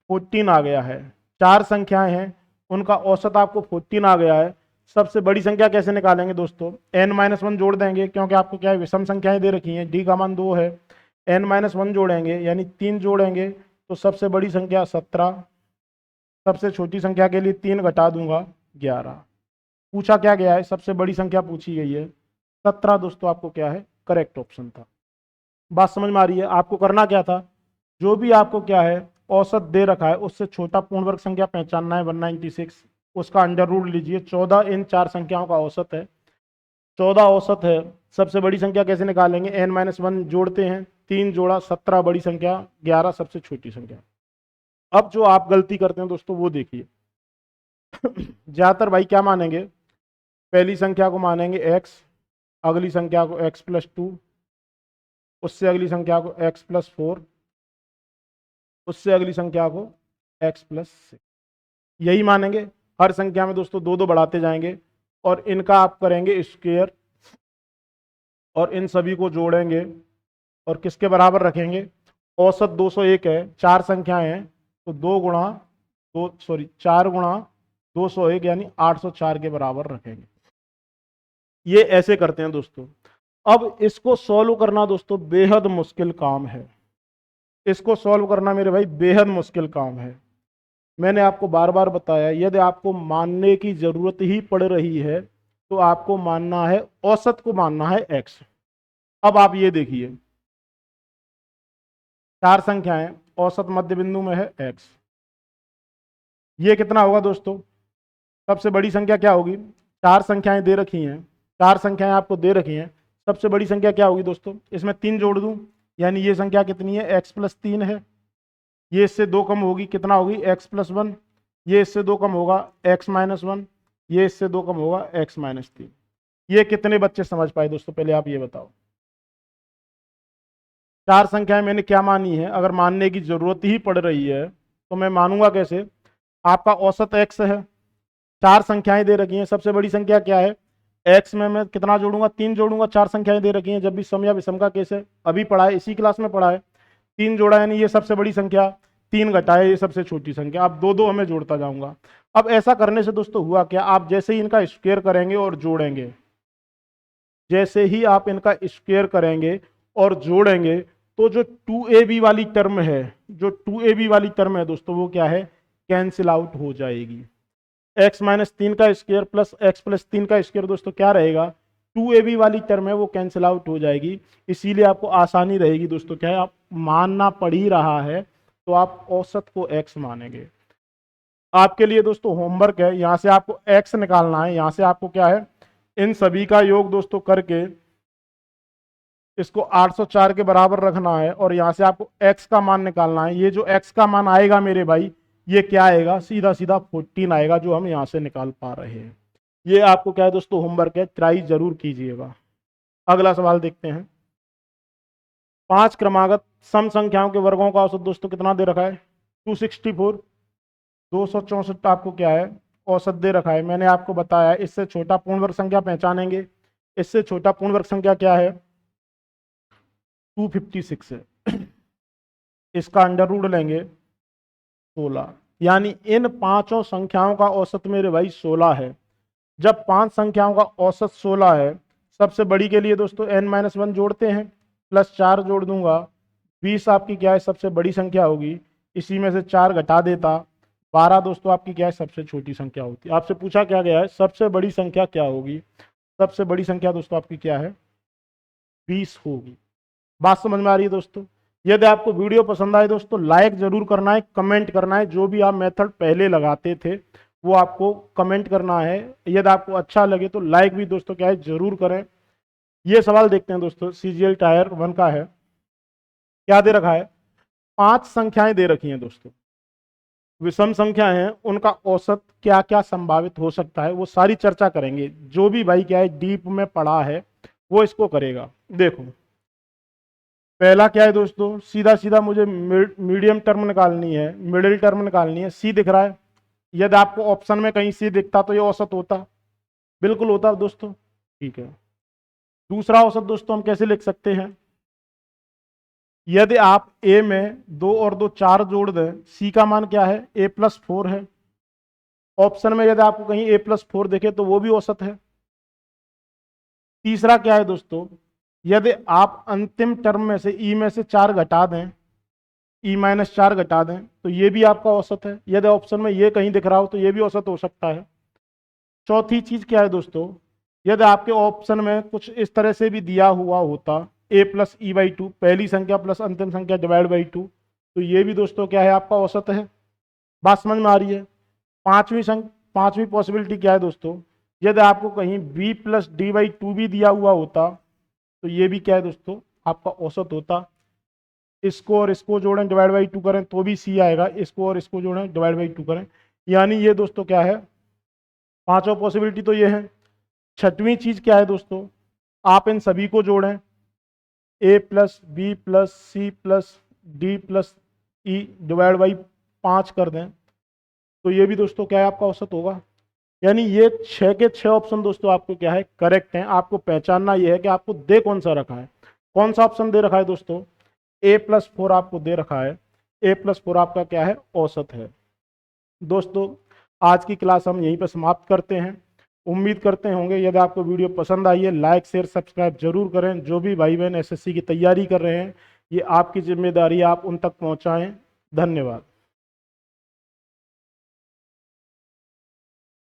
14 आ गया है। चार संख्याएं हैं उनका औसत आपको 14 आ गया है। सबसे बड़ी संख्या कैसे निकालेंगे दोस्तों, n-1 जोड़ देंगे, क्योंकि आपको क्या है विषम संख्याएं दे रखी हैं, d का मान 2 है, n-1 जोड़ेंगे यानी 3 जोड़ेंगे तो सबसे बड़ी संख्या 17, सबसे छोटी संख्या के लिए 3 घटा दूंगा 11। पूछा क्या गया है, सबसे बड़ी संख्या पूछी गई है 17 दोस्तों, आपको क्या है करेक्ट ऑप्शन था। बात समझ में आ रही है? आपको करना क्या था, जो भी आपको क्या है औसत दे रखा है उससे छोटा पूर्ण वर्ग संख्या पहचानना है, 196, उसका अंडर रूट लीजिए। 14 इन चार संख्याओं का औसत है, 14 औसत है। सबसे बड़ी संख्या कैसे निकालेंगे, n-1 जोड़ते हैं, 3 जोड़ा 17 बड़ी संख्या, 11 सबसे छोटी संख्या। अब जो आप गलती करते हैं दोस्तों वो देखिए। ज्यादातर भाई क्या मानेंगे, पहली संख्या को मानेंगे x, अगली संख्या को x+2, उससे अगली संख्या को x+4, उससे अगली संख्या को x+6, यही मानेंगे। हर संख्या में दोस्तों दो दो बढ़ाते जाएंगे और इनका आप करेंगे स्क्वायर और इन सभी को जोड़ेंगे और किसके बराबर रखेंगे, औसत 201 है, चार संख्याएं हैं तो 4 गुणा 201 यानी 804 के बराबर रखेंगे। ये ऐसे करते हैं दोस्तों। अब इसको सॉल्व करना दोस्तों बेहद मुश्किल काम है, इसको सॉल्व करना मेरे भाई बेहद मुश्किल काम है। मैंने आपको बार बार बताया, यदि आपको मानने की जरूरत ही पड़ रही है तो आपको मानना है औसत को मानना है x। अब आप ये देखिए, चार संख्याएं, औसत मध्य बिंदु में है x, ये कितना होगा दोस्तों, सबसे बड़ी संख्या क्या होगी, चार संख्याएं दे रखी हैं, चार संख्याएं आपको दे रखी हैं, सबसे बड़ी संख्या क्या होगी दोस्तों, इसमें 3 जोड़ दूं यानी ये संख्या कितनी है, x+3 है। ये इससे 2 कम होगी, कितना होगी, x+1। ये इससे 2 कम होगा, x-1। ये इससे 2 कम होगा, x-3। ये कितने बच्चे समझ पाए दोस्तों, पहले आप ये बताओ। चार संख्याएं मैंने क्या मानी है, अगर मानने की जरूरत ही पड़ रही है तो मैं मानूंगा कैसे, आपका औसत x है, चार संख्याएं दे रखी हैं, सबसे बड़ी संख्या क्या है, x में मैं कितना जोड़ूंगा, 3 जोड़ूंगा, चार संख्याएं दे रखी हैं। जब भी सम या विषम का केस है, अभी पढ़ा है, इसी क्लास में पढ़ा है, 3 जोड़ा यानी ये सबसे बड़ी संख्या, 3 घटाए ये सबसे छोटी संख्या। अब दो दो हमें जोड़ता जाऊंगा। अब ऐसा करने से दोस्तों हुआ क्या, आप जैसे ही इनका स्क्वायर करेंगे और जोड़ेंगे, जैसे ही आप इनका स्क्वायर करेंगे और जोड़ेंगे तो जो 2ab वाली टर्म है, जो 2ab वाली टर्म है दोस्तों वो क्या है, कैंसिल आउट हो जाएगी। x-3 का स्क्वायर प्लस x+3 का स्क्वायर दोस्तों क्या रहेगा, 2ab वाली टर्म है वो कैंसिल आउट हो जाएगी। इसीलिए आपको आसानी रहेगी दोस्तों, क्या है आप मानना पड़ ही रहा है तो आप औसत को x मानेंगे। आपके लिए दोस्तों होमवर्क है, यहां से आपको x निकालना है, यहां से आपको क्या है इन सभी का योग दोस्तों करके इसको 804 के बराबर रखना है और यहां से आपको x का मान निकालना है। ये जो x का मान आएगा मेरे भाई ये क्या आएगा, सीधा सीधा 14 आएगा जो हम यहाँ से निकाल पा रहे हैं। ये आपको क्या है दोस्तों, होमवर्क है, ट्राई जरूर कीजिएगा। अगला सवाल देखते हैं। 5 क्रमागत सम संख्याओं के वर्गों का औसत दोस्तों कितना दे रखा है, 264, 264 आपको क्या है औसत दे रखा है। मैंने आपको बताया इससे छोटा पूर्ण वर्ग संख्या पहचानेंगे, इससे छोटा पूर्ण वर्ग संख्या क्या है, 256 है। इसका अंडर रूट लेंगे 16, यानी इन पांचों संख्याओं का औसत मेरे भाई 16 है। जब 5 संख्याओं का औसत 16 है, सबसे बड़ी के लिए दोस्तों n-1 जोड़ते हैं, प्लस 4 जोड़ दूंगा, 20 आपकी क्या है सबसे बड़ी संख्या होगी, इसी में से 4 घटा देता, 12 दोस्तों आपकी क्या है सबसे छोटी संख्या होती है। आपसे पूछा क्या गया है, सबसे बड़ी संख्या क्या होगी, सबसे बड़ी संख्या दोस्तों आपकी क्या है, 20 होगी। बात समझ में आ रही है दोस्तों। यदि आपको वीडियो पसंद आए दोस्तों, लाइक जरूर करना है, कमेंट करना है, जो भी आप मेथड पहले लगाते थे वो आपको कमेंट करना है। यदि आपको अच्छा लगे तो लाइक भी दोस्तों क्या है जरूर करें। ये सवाल देखते हैं दोस्तों, CGL टायर 1 का है। क्या दे रखा है, 5 संख्याएं दे रखी हैं दोस्तों, विषम संख्या हैं, उनका औसत क्या क्या संभावित हो सकता है वो सारी चर्चा करेंगे। जो भी भाई क्या है डीप में पढ़ा है वो इसको करेगा। देखो पहला क्या है दोस्तों, सीधा सीधा मुझे मीडियम टर्म निकालनी है, मिडिल टर्म निकालनी है। सी दिख रहा है, यदि आपको ऑप्शन में कहीं सी दिखता तो ये औसत होता, बिल्कुल होता दोस्तों, ठीक है। दूसरा औसत दोस्तों हम कैसे लिख सकते हैं, यदि आप ए में 2 और 2 4 जोड़ दें, सी का मान क्या है, a+4 है। ऑप्शन में यदि आपको कहीं a+4 दिखे तो वो भी औसत है। तीसरा क्या है दोस्तों, यदि आप अंतिम टर्म में से ई में से 4 घटा दें, e-4 घटा दें तो ये भी आपका औसत है। यदि ऑप्शन में ये कहीं दिख रहा हो तो ये भी औसत हो सकता है। चौथी चीज क्या है दोस्तों, यदि आपके ऑप्शन में कुछ इस तरह से भी दिया हुआ होता, a+e/2, पहली संख्या प्लस अंतिम संख्या डिवाइड बाई 2, तो ये भी दोस्तों क्या है आपका औसत है। बात समझ में आ रही है। पांचवी पॉसिबिलिटी क्या है दोस्तों, यदि आपको कहीं b+d/2 भी दिया हुआ होता तो ये भी क्या है दोस्तों आपका औसत होता। इसको और इसको जोड़ें डिवाइड बाई 2 करें तो भी सी आएगा, इसको और इसको जोड़ें डिवाइड बाई 2 करें, यानी ये दोस्तों क्या है, पांचों पॉसिबिलिटी तो ये है। छठवीं चीज क्या है दोस्तों, आप इन सभी को जोड़ें, a+b+c+d+e डिवाइड बाई 5 कर दें तो ये भी दोस्तों क्या है आपका औसत होगा। यानी ये 6 के 6 ऑप्शन दोस्तों आपको क्या है करेक्ट हैं। आपको पहचानना ये है कि आपको दे कौन सा रखा है, कौन सा ऑप्शन दे रखा है दोस्तों, a+4 आपको दे रखा है, a+4 आपका क्या है औसत है। दोस्तों आज की क्लास हम यहीं पर समाप्त करते हैं। उम्मीद करते होंगे यदि आपको वीडियो पसंद आई है, लाइक शेयर सब्सक्राइब जरूर करें। जो भी भाई बहन SSC की तैयारी कर रहे हैं, ये आपकी जिम्मेदारी है, आप उन तक पहुंचाएं। धन्यवाद।